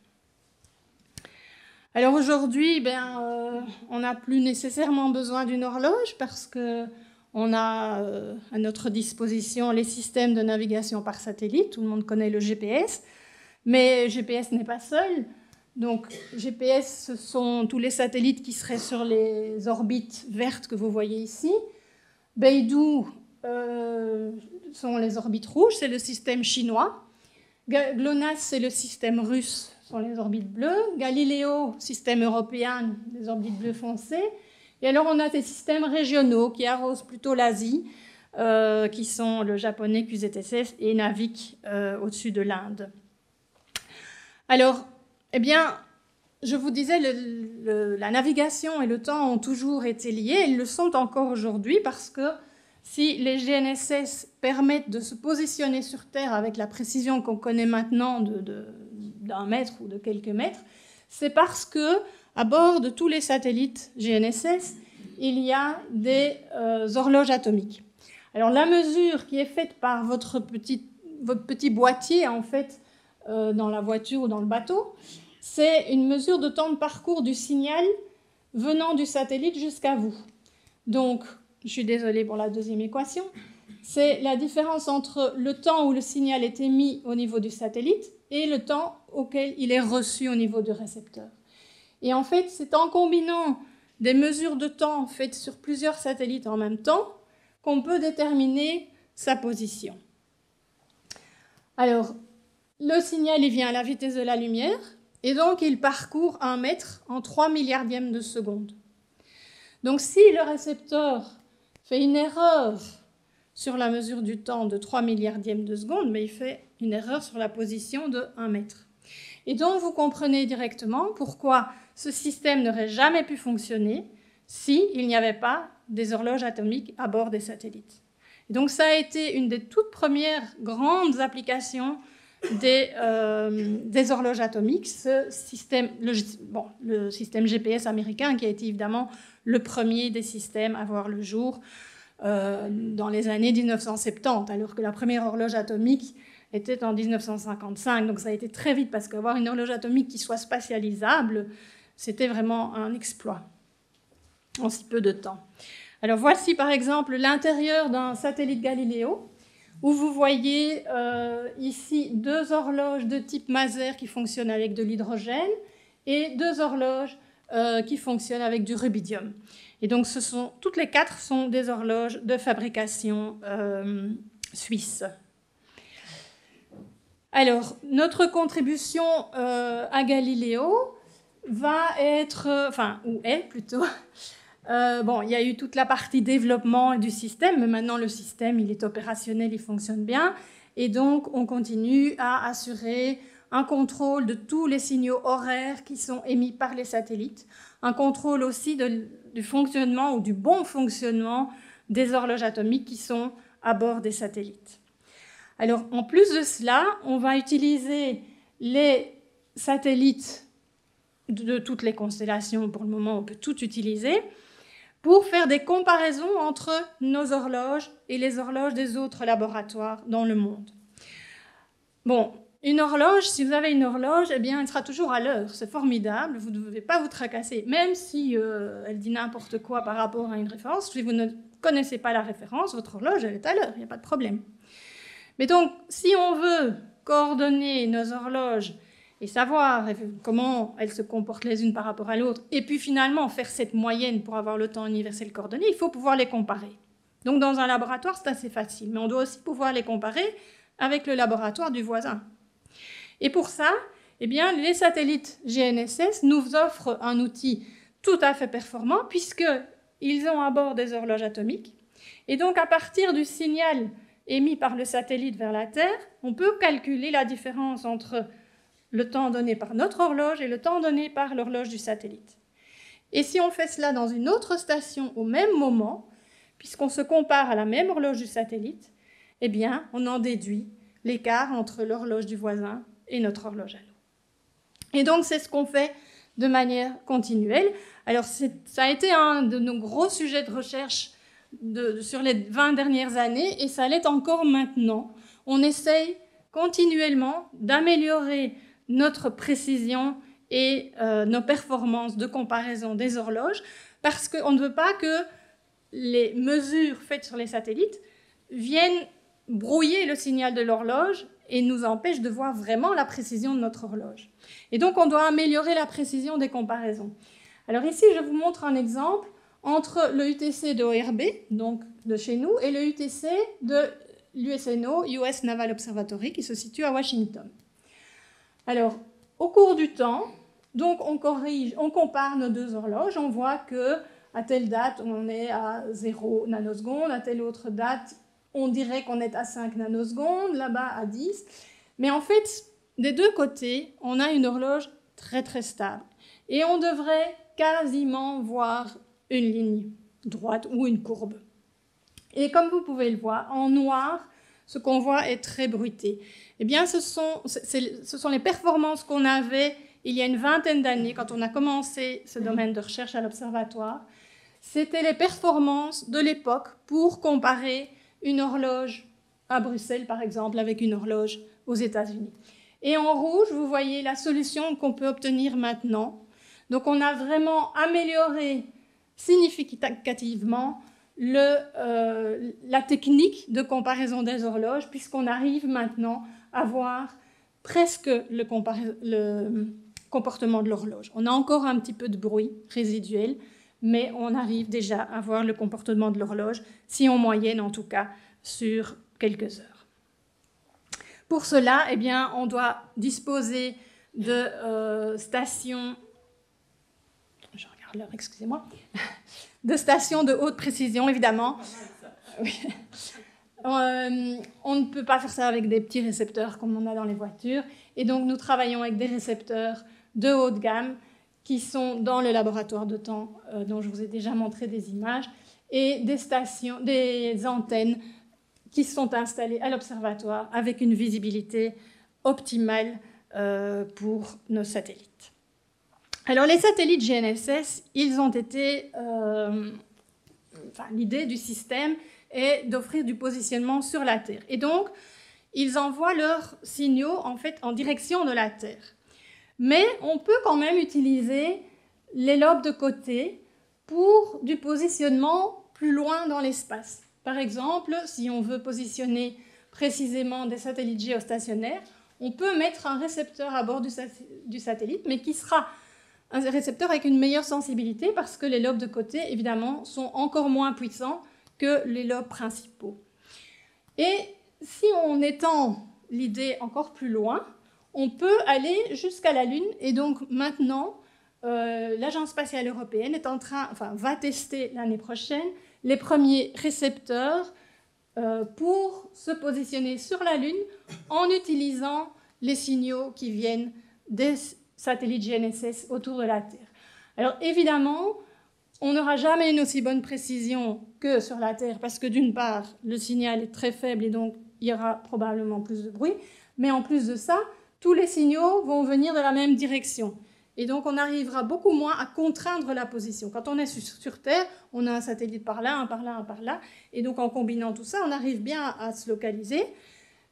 Alors aujourd'hui, on n'a plus nécessairement besoin d'une horloge parce qu'on a à notre disposition les systèmes de navigation par satellite. Tout le monde connaît le GPS, mais GPS n'est pas seul. Donc GPS, ce sont tous les satellites qui seraient sur les orbites vertes que vous voyez ici. Beidou sont les orbites rouges, c'est le système chinois. GLONASS, c'est le système russe, sont les orbites bleues. Galileo, système européen, les orbites bleues foncées. Et alors on a des systèmes régionaux qui arrosent plutôt l'Asie, qui sont le japonais QZSS et Navik au-dessus de l'Inde. Alors, eh bien, je vous disais, la navigation et le temps ont toujours été liés, ils le sont encore aujourd'hui parce que si les GNSS permettent de se positionner sur Terre avec la précision qu'on connaît maintenant d'un mètre ou de quelques mètres, c'est parce que à bord de tous les satellites GNSS, il y a des horloges atomiques. Alors la mesure qui est faite par votre petit boîtier, en fait, dans la voiture ou dans le bateau, c'est une mesure de temps de parcours du signal venant du satellite jusqu'à vous. Donc, je suis désolée pour la deuxième équation, c'est la différence entre le temps où le signal est émis au niveau du satellite et le temps auquel il est reçu au niveau du récepteur. Et en fait, c'est en combinant des mesures de temps faites sur plusieurs satellites en même temps qu'on peut déterminer sa position. Alors, le signal, il vient à la vitesse de la lumière, et donc il parcourt 1 mètre en 3 milliardièmes de seconde. Donc si le récepteur fait une erreur sur la mesure du temps de 3 milliardièmes de seconde, mais il fait une erreur sur la position de 1 mètre. Et donc vous comprenez directement pourquoi ce système n'aurait jamais pu fonctionner s'il n'y avait pas des horloges atomiques à bord des satellites. Et donc ça a été une des toutes premières grandes applications des horloges atomiques, le système GPS américain qui a été évidemment le premier des systèmes à voir le jour dans les années 1970, alors que la première horloge atomique était en 1955. Donc ça a été très vite parce qu'avoir une horloge atomique qui soit spatialisable, c'était vraiment un exploit en si peu de temps. Alors voici par exemple l'intérieur d'un satellite Galileo, où vous voyez ici 2 horloges de type Maser qui fonctionnent avec de l'hydrogène et 2 horloges qui fonctionnent avec du rubidium. Et donc toutes les 4 sont des horloges de fabrication suisse. Alors, notre contribution à Galileo va être, ou est plutôt... il y a eu toute la partie développement du système, mais maintenant le système il est opérationnel, il fonctionne bien, et donc on continue à assurer un contrôle de tous les signaux horaires qui sont émis par les satellites, un contrôle aussi du fonctionnement ou du bon fonctionnement des horloges atomiques qui sont à bord des satellites. Alors en plus de cela, on va utiliser les satellites de toutes les constellations, pour le moment on peut tout utiliser, pour faire des comparaisons entre nos horloges et les horloges des autres laboratoires dans le monde. Bon, une horloge, si vous avez une horloge, eh bien, elle sera toujours à l'heure. C'est formidable, vous ne devez pas vous tracasser, même si elle dit n'importe quoi par rapport à une référence. Si vous ne connaissez pas la référence, votre horloge, elle est à l'heure, il n'y a pas de problème. Mais donc, si on veut coordonner nos horloges et savoir comment elles se comportent les unes par rapport à l'autre, et puis finalement faire cette moyenne pour avoir le temps universel coordonné, il faut pouvoir les comparer. Donc dans un laboratoire, c'est assez facile, mais on doit aussi pouvoir les comparer avec le laboratoire du voisin. Et pour ça, eh bien, les satellites GNSS nous offrent un outil tout à fait performant, puisqu'ils ont à bord des horloges atomiques. Et donc, à partir du signal émis par le satellite vers la Terre, on peut calculer la différence entre le temps donné par notre horloge et le temps donné par l'horloge du satellite. Et si on fait cela dans une autre station au même moment, puisqu'on se compare à la même horloge du satellite, eh bien, on en déduit l'écart entre l'horloge du voisin et notre horloge à nous. Et donc, c'est ce qu'on fait de manière continuelle. Alors, ça a été un de nos gros sujets de recherche sur les 20 dernières années, et ça l'est encore maintenant. On essaye continuellement d'améliorer notre précision et nos performances de comparaison des horloges, parce qu'on ne veut pas que les mesures faites sur les satellites viennent brouiller le signal de l'horloge et nous empêchent de voir vraiment la précision de notre horloge. Et donc, on doit améliorer la précision des comparaisons. Alors ici, je vous montre un exemple entre le UTC de ORB, donc de chez nous, et le UTC de l'USNO, US Naval Observatory, qui se situe à Washington. Alors, au cours du temps, donc on compare nos deux horloges, on voit que à telle date, on est à 0 nanosecondes, à telle autre date, on dirait qu'on est à 5 nanosecondes, là-bas à 10. Mais en fait, des deux côtés, on a une horloge très très stable. Et on devrait quasiment voir une ligne droite ou une courbe. Et comme vous pouvez le voir, en noir, ce qu'on voit est très bruité. Eh bien, ce sont les performances qu'on avait il y a une vingtaine d'années, quand on a commencé ce domaine de recherche à l'observatoire. C'était les performances de l'époque pour comparer une horloge à Bruxelles, par exemple, avec une horloge aux États-Unis. Et en rouge, vous voyez la solution qu'on peut obtenir maintenant. Donc, on a vraiment amélioré significativement la technique de comparaison des horloges, puisqu'on arrive maintenant à voir presque le comportement de l'horloge. On a encore un petit peu de bruit résiduel, mais on arrive déjà à voir le comportement de l'horloge, si on moyenne en tout cas, sur quelques heures. Pour cela, eh bien, on doit disposer de stations, je regarde l'heure, excusez-moi, de stations de haute précision, évidemment. On ne peut pas faire ça avec des petits récepteurs comme on a dans les voitures, et donc nous travaillons avec des récepteurs de haute gamme qui sont dans le laboratoire de temps dont je vous ai déjà montré des images, et des antennes qui sont installées à l'observatoire avec une visibilité optimale pour nos satellites. Alors les satellites GNSS, ils ont été... l'idée du système est d'offrir du positionnement sur la Terre. Et donc, ils envoient leurs signaux en fait en direction de la Terre. Mais on peut quand même utiliser les lobes de côté pour du positionnement plus loin dans l'espace. Par exemple, si on veut positionner précisément des satellites géostationnaires, on peut mettre un récepteur à bord du satellite, mais qui sera un récepteur avec une meilleure sensibilité parce que les lobes de côté, évidemment, sont encore moins puissants que les lobes principaux. Et si on étend l'idée encore plus loin, on peut aller jusqu'à la Lune. Et donc maintenant, l'Agence spatiale européenne va tester l'année prochaine les premiers récepteurs pour se positionner sur la Lune en utilisant les signaux qui viennent des satellites GNSS autour de la Terre. Alors évidemment, on n'aura jamais une aussi bonne précision que sur la Terre parce que d'une part, le signal est très faible et donc il y aura probablement plus de bruit, mais en plus de ça, tous les signaux vont venir de la même direction. Et donc on arrivera beaucoup moins à contraindre la position. Quand on est sur Terre, on a un satellite par là, un par là, un par là, et donc en combinant tout ça, on arrive bien à se localiser.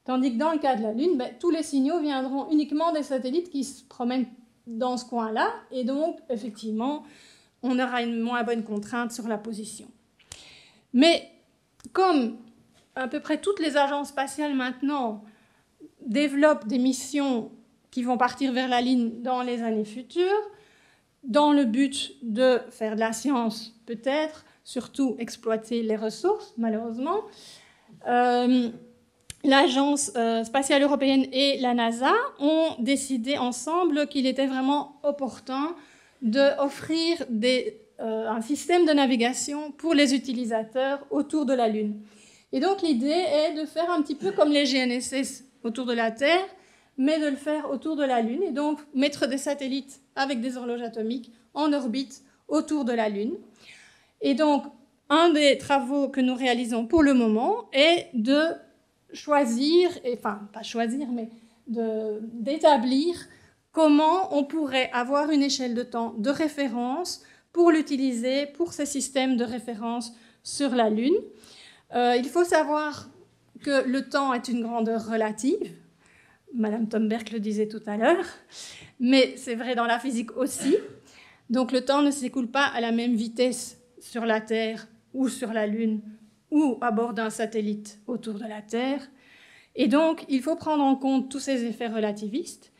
Tandis que dans le cas de la Lune, tous les signaux viendront uniquement des satellites qui se promènent dans ce coin-là, et donc, effectivement, on aura une moins bonne contrainte sur la position. Mais comme à peu près toutes les agences spatiales maintenant développent des missions qui vont partir vers la Lune dans les années futures, dans le but de faire de la science peut-être, surtout exploiter les ressources, malheureusement. L'Agence spatiale européenne et la NASA ont décidé ensemble qu'il était vraiment opportun d'offrir un système de navigation pour les utilisateurs autour de la Lune. Et donc l'idée est de faire un petit peu comme les GNSS autour de la Terre, mais de le faire autour de la Lune, et donc mettre des satellites avec des horloges atomiques en orbite autour de la Lune. Et donc, un des travaux que nous réalisons pour le moment est de choisir, enfin, pas choisir, mais d'établir comment on pourrait avoir une échelle de temps de référence pour l'utiliser pour ces systèmes de référence sur la Lune. Il faut savoir que le temps est une grandeur relative. Madame Thunberg le disait tout à l'heure, mais c'est vrai dans la physique aussi. Donc le temps ne s'écoule pas à la même vitesse sur la Terre ou sur la Lune ou à bord d'un satellite autour de la Terre. Et donc il faut prendre en compte tous ces effets relativistes.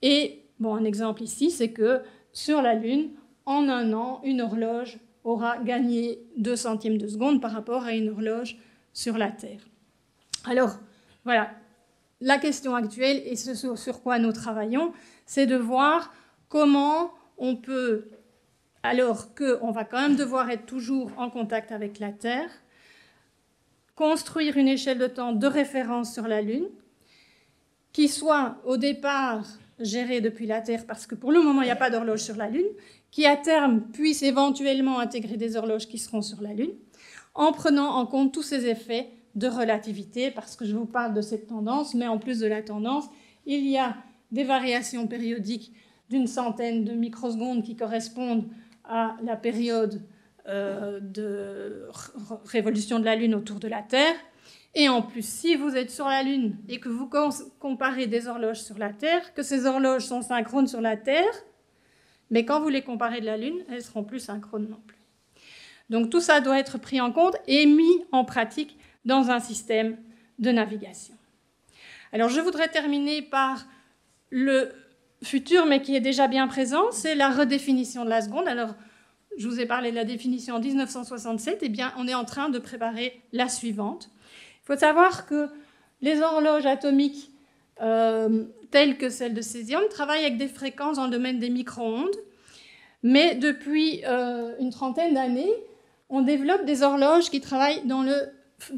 Et bon, un exemple ici, c'est que sur la Lune, en un an, une horloge aura gagné 2 centièmes de seconde par rapport à une horloge sur la Terre. Alors, voilà. La question actuelle, et ce sur quoi nous travaillons, c'est de voir comment on peut, alors qu'on va quand même devoir être toujours en contact avec la Terre, construire une échelle de temps de référence sur la Lune, qui soit au départ gérée depuis la Terre, parce que pour le moment, il n'y a pas d'horloge sur la Lune, qui à terme puisse éventuellement intégrer des horloges qui seront sur la Lune, en prenant en compte tous ces effets de relativité, parce que je vous parle de cette tendance, mais en plus de la tendance, il y a des variations périodiques d'une centaine de microsecondes qui correspondent à la période de révolution de la Lune autour de la Terre. Et en plus, si vous êtes sur la Lune et que vous comparez des horloges sur la Terre, que ces horloges sont synchrones sur la Terre, mais quand vous les comparez de la Lune, elles ne seront plus synchrones non plus. Donc tout ça doit être pris en compte et mis en pratique dans un système de navigation. Alors je voudrais terminer par le futur, mais qui est déjà bien présent, c'est la redéfinition de la seconde. Alors je vous ai parlé de la définition en 1967, eh bien on est en train de préparer la suivante. Il faut savoir que les horloges atomiques telles que celles de césium travaillent avec des fréquences dans le domaine des micro-ondes, mais depuis une trentaine d'années, on développe des horloges qui travaillent dans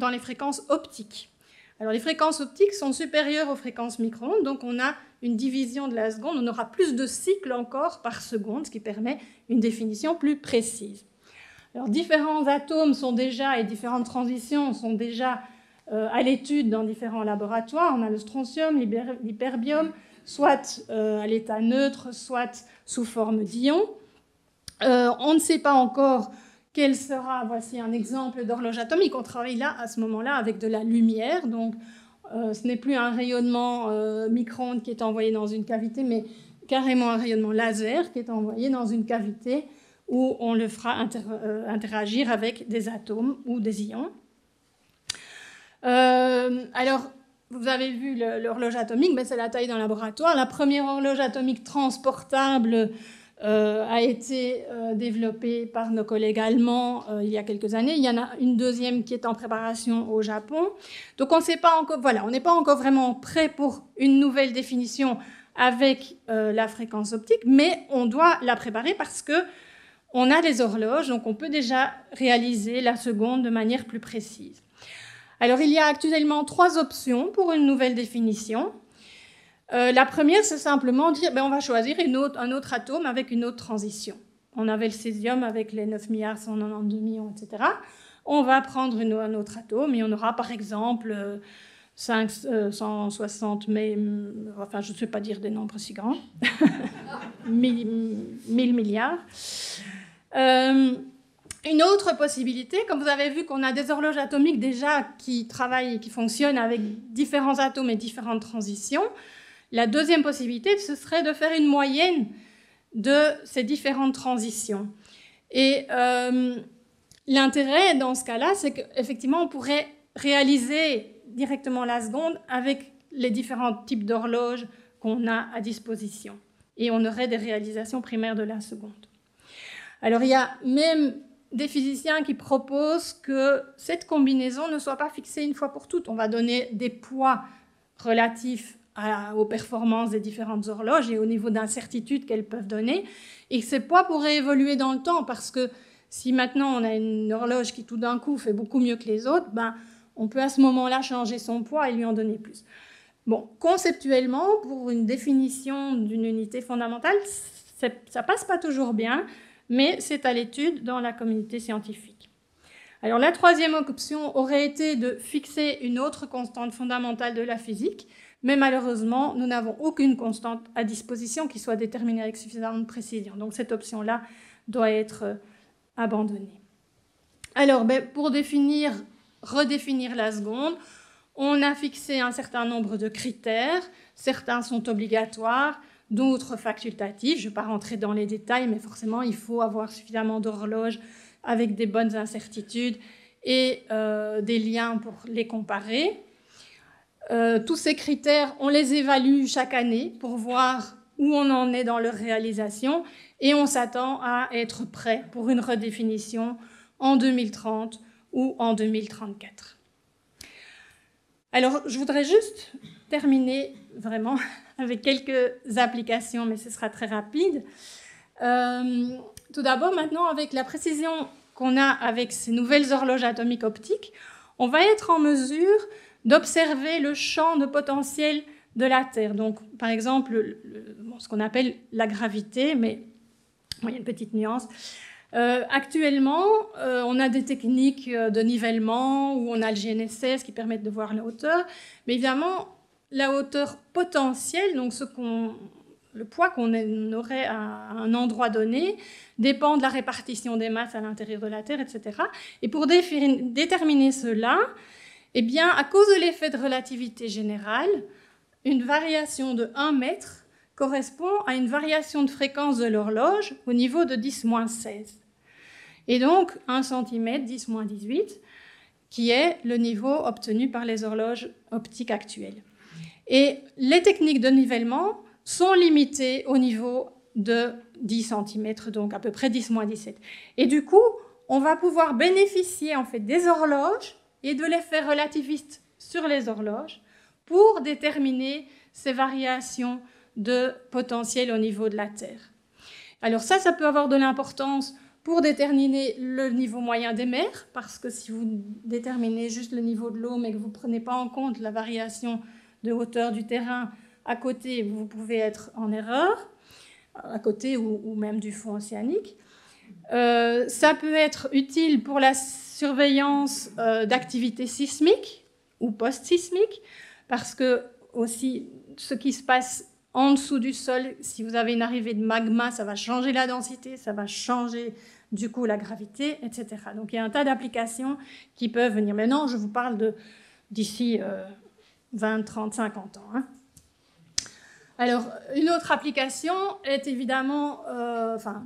les fréquences optiques. Alors les fréquences optiques sont supérieures aux fréquences micro-ondes, donc on a une division de la seconde, on aura plus de cycles encore par seconde, ce qui permet une définition plus précise. Alors différents atomes sont déjà, et différentes transitions sont déjà à l'étude dans différents laboratoires. On a le strontium, l'hyperbium, soit à l'état neutre, soit sous forme d'ion. On ne sait pas encore quel sera, voici un exemple d'horloge atomique. On travaille là, à ce moment-là, avec de la lumière. Donc, ce n'est plus un rayonnement micro-ondes qui est envoyé dans une cavité, mais carrément un rayonnement laser qui est envoyé dans une cavité où on le fera interagir avec des atomes ou des ions. Alors, vous avez vu l'horloge atomique, mais c'est la taille d'un laboratoire. La première horloge atomique transportable a été développée par nos collègues allemands il y a quelques années. Il y en a une deuxième qui est en préparation au Japon. Donc on ne sait pas encore, voilà, on n'est pas encore vraiment prêt pour une nouvelle définition avec la fréquence optique, mais on doit la préparer parce que on a des horloges, donc on peut déjà réaliser la seconde de manière plus précise. Alors il y a actuellement 3 options pour une nouvelle définition. La première, c'est simplement dire on va choisir un autre atome avec une autre transition. On avait le césium avec les 9 milliards 192 millions, etc. On va prendre un autre atome et on aura par exemple 560, enfin je ne sais pas dire des nombres si grands, 1000 milliards. Une autre possibilité, comme vous avez vu qu'on a des horloges atomiques déjà qui travaillent et qui fonctionnent avec différents atomes et différentes transitions, la deuxième possibilité, ce serait de faire une moyenne de ces différentes transitions. Et l'intérêt dans ce cas-là, c'est qu'effectivement, on pourrait réaliser directement la seconde avec les différents types d'horloges qu'on a à disposition. Et on aurait des réalisations primaires de la seconde. Alors, il y a même des physiciens qui proposent que cette combinaison ne soit pas fixée une fois pour toutes. On va donner des poids relatifs aux performances des différentes horloges et au niveau d'incertitude qu'elles peuvent donner, et que ces poids pourraient évoluer dans le temps, parce que si maintenant on a une horloge qui tout d'un coup fait beaucoup mieux que les autres, ben, on peut à ce moment-là changer son poids et lui en donner plus. Bon, conceptuellement, pour une définition d'une unité fondamentale, ça passe pas toujours bien, mais c'est à l'étude dans la communauté scientifique. Alors la troisième option aurait été de fixer une autre constante fondamentale de la physique, mais malheureusement, nous n'avons aucune constante à disposition qui soit déterminée avec suffisamment de précision. Donc cette option-là doit être abandonnée. Alors, pour redéfinir la seconde, on a fixé un certain nombre de critères. Certains sont obligatoires, d'autres facultatifs. Je ne vais pas rentrer dans les détails, mais forcément, il faut avoir suffisamment d'horloges avec des bonnes incertitudes et des liens pour les comparer. Tous ces critères, on les évalue chaque année pour voir où on en est dans leur réalisation et on s'attend à être prêt pour une redéfinition en 2030 ou en 2034. Alors, je voudrais juste terminer vraiment avec quelques applications, mais ce sera très rapide. Tout d'abord, maintenant, avec la précision qu'on a avec ces nouvelles horloges atomiques optiques, on va être en mesure d'observer le champ de potentiel de la Terre. Donc, par exemple, ce qu'on appelle la gravité, mais il y a une petite nuance. Actuellement, on a des techniques de nivellement où on a le GNSS qui permettent de voir la hauteur, mais évidemment, la hauteur potentielle, donc le poids qu'on aurait à un endroit donné, dépend de la répartition des masses à l'intérieur de la Terre, etc. Et pour déterminer cela, eh bien, à cause de l'effet de relativité générale, une variation de 1 mètre correspond à une variation de fréquence de l'horloge au niveau de 10-16. Et donc, 1 cm, 10-18, qui est le niveau obtenu par les horloges optiques actuelles. Et les techniques de nivellement sont limitées au niveau de 10 cm, donc à peu près 10-17. Et du coup, on va pouvoir bénéficier en fait des horloges et de l'effet relativiste sur les horloges pour déterminer ces variations de potentiel au niveau de la Terre. Alors ça peut avoir de l'importance pour déterminer le niveau moyen des mers, parce que si vous déterminez juste le niveau de l'eau, mais que vous ne prenez pas en compte la variation de hauteur du terrain à côté, vous pouvez être en erreur, à côté ou même du fond océanique. Ça peut être utile pour la surveillance d'activités sismiques ou post-sismiques, parce que aussi ce qui se passe en dessous du sol, si vous avez une arrivée de magma, ça va changer la densité, ça va changer du coup la gravité, etc. Donc il y a un tas d'applications qui peuvent venir. Maintenant, je vous parle d'ici 20, 30, 50 ans. Hein. Alors, une autre application est évidemment,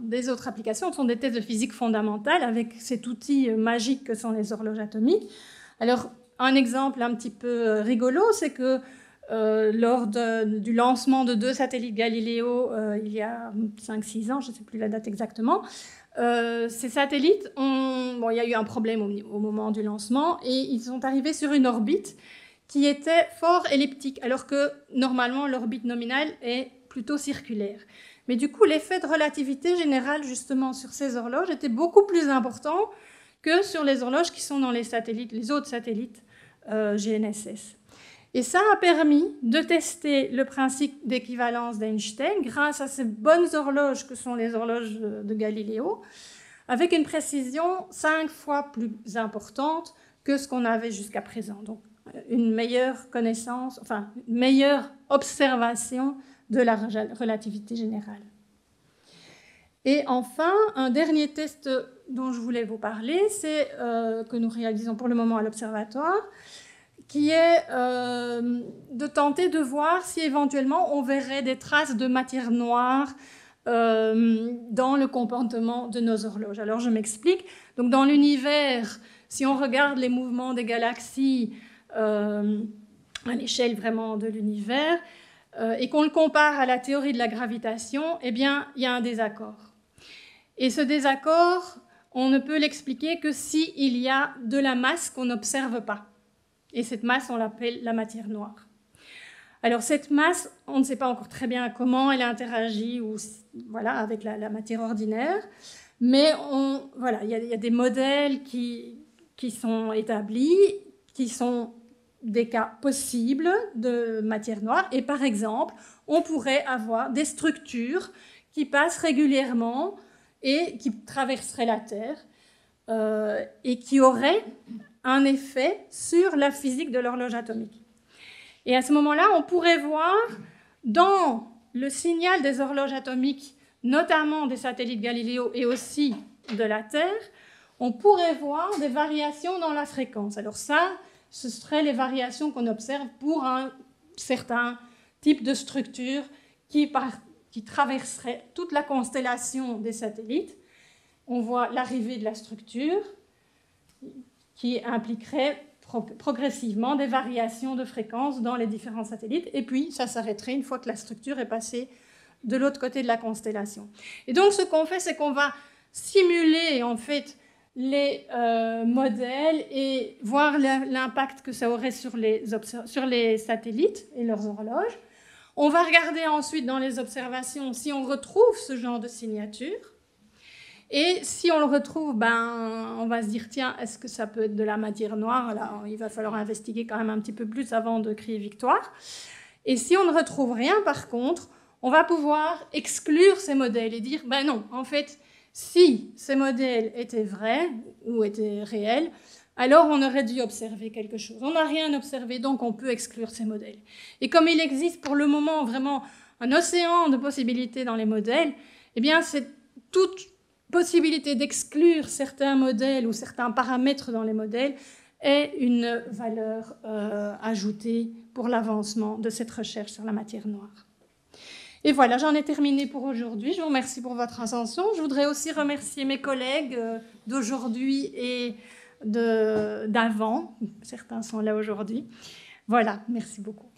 des autres applications sont des tests de physique fondamentale avec cet outil magique que sont les horloges atomiques. Alors, un exemple un petit peu rigolo, c'est que lors du lancement de 2 satellites Galiléo il y a 5-6 ans, je ne sais plus la date exactement, ces satellites, il y a eu un problème au moment du lancement et ils sont arrivés sur une orbite qui était fort elliptique, alors que normalement l'orbite nominale est plutôt circulaire. Mais du coup, l'effet de relativité générale justement sur ces horloges était beaucoup plus important que sur les horloges qui sont dans les autres satellites GNSS. Et ça a permis de tester le principe d'équivalence d'Einstein grâce à ces bonnes horloges que sont les horloges de Galiléo, avec une précision 5 fois plus importante que ce qu'on avait jusqu'à présent. Donc, une meilleure connaissance, une meilleure observation de la relativité générale. Et enfin, un dernier test dont je voulais vous parler, c'est que nous réalisons pour le moment à l'Observatoire, qui est de tenter de voir si éventuellement on verrait des traces de matière noire dans le comportement de nos horloges. Alors je m'explique. Donc dans l'univers si on regarde les mouvements des galaxies à l'échelle vraiment de l'univers, et qu'on le compare à la théorie de la gravitation, eh bien, il y a un désaccord. Et ce désaccord, on ne peut l'expliquer que s'il y a de la masse qu'on n'observe pas. Et cette masse, on l'appelle la matière noire. Alors cette masse, on ne sait pas encore très bien comment elle interagit voilà, avec la matière ordinaire, mais voilà, il y a des modèles qui sont établis, qui sont des cas possibles de matière noire. Et par exemple, on pourrait avoir des structures qui passent régulièrement et qui traverseraient la Terre et qui auraient un effet sur la physique de l'horloge atomique. Et à ce moment-là, on pourrait voir dans le signal des horloges atomiques, notamment des satellites Galiléo et aussi de la Terre, on pourrait voir des variations dans la fréquence. Alors ça, ce seraient les variations qu'on observe pour un certain type de structure qui traverserait toute la constellation des satellites. On voit l'arrivée de la structure qui impliquerait progressivement des variations de fréquence dans les différents satellites, et puis ça s'arrêterait une fois que la structure est passée de l'autre côté de la constellation. Et donc ce qu'on fait, c'est qu'on va simuler en fait les modèles et voir l'impact que ça aurait sur les satellites et leurs horloges. On va regarder ensuite dans les observations si on retrouve ce genre de signature. Et si on le retrouve, on va se dire, tiens, est-ce que ça peut être de la matière noire? Là, il va falloir investiguer quand même un petit peu plus avant de crier victoire. Et si on ne retrouve rien, par contre, on va pouvoir exclure ces modèles et dire, non, en fait, si ces modèles étaient vrais ou étaient réels, alors on aurait dû observer quelque chose. On n'a rien observé, donc on peut exclure ces modèles. Et comme il existe pour le moment vraiment un océan de possibilités dans les modèles, eh bien, c'est toute possibilité d'exclure certains modèles ou certains paramètres dans les modèles est une valeur ajoutée pour l'avancement de cette recherche sur la matière noire. Et voilà, j'en ai terminé pour aujourd'hui. Je vous remercie pour votre attention. Je voudrais aussi remercier mes collègues d'aujourd'hui et d'avant. Certains sont là aujourd'hui. Voilà, merci beaucoup.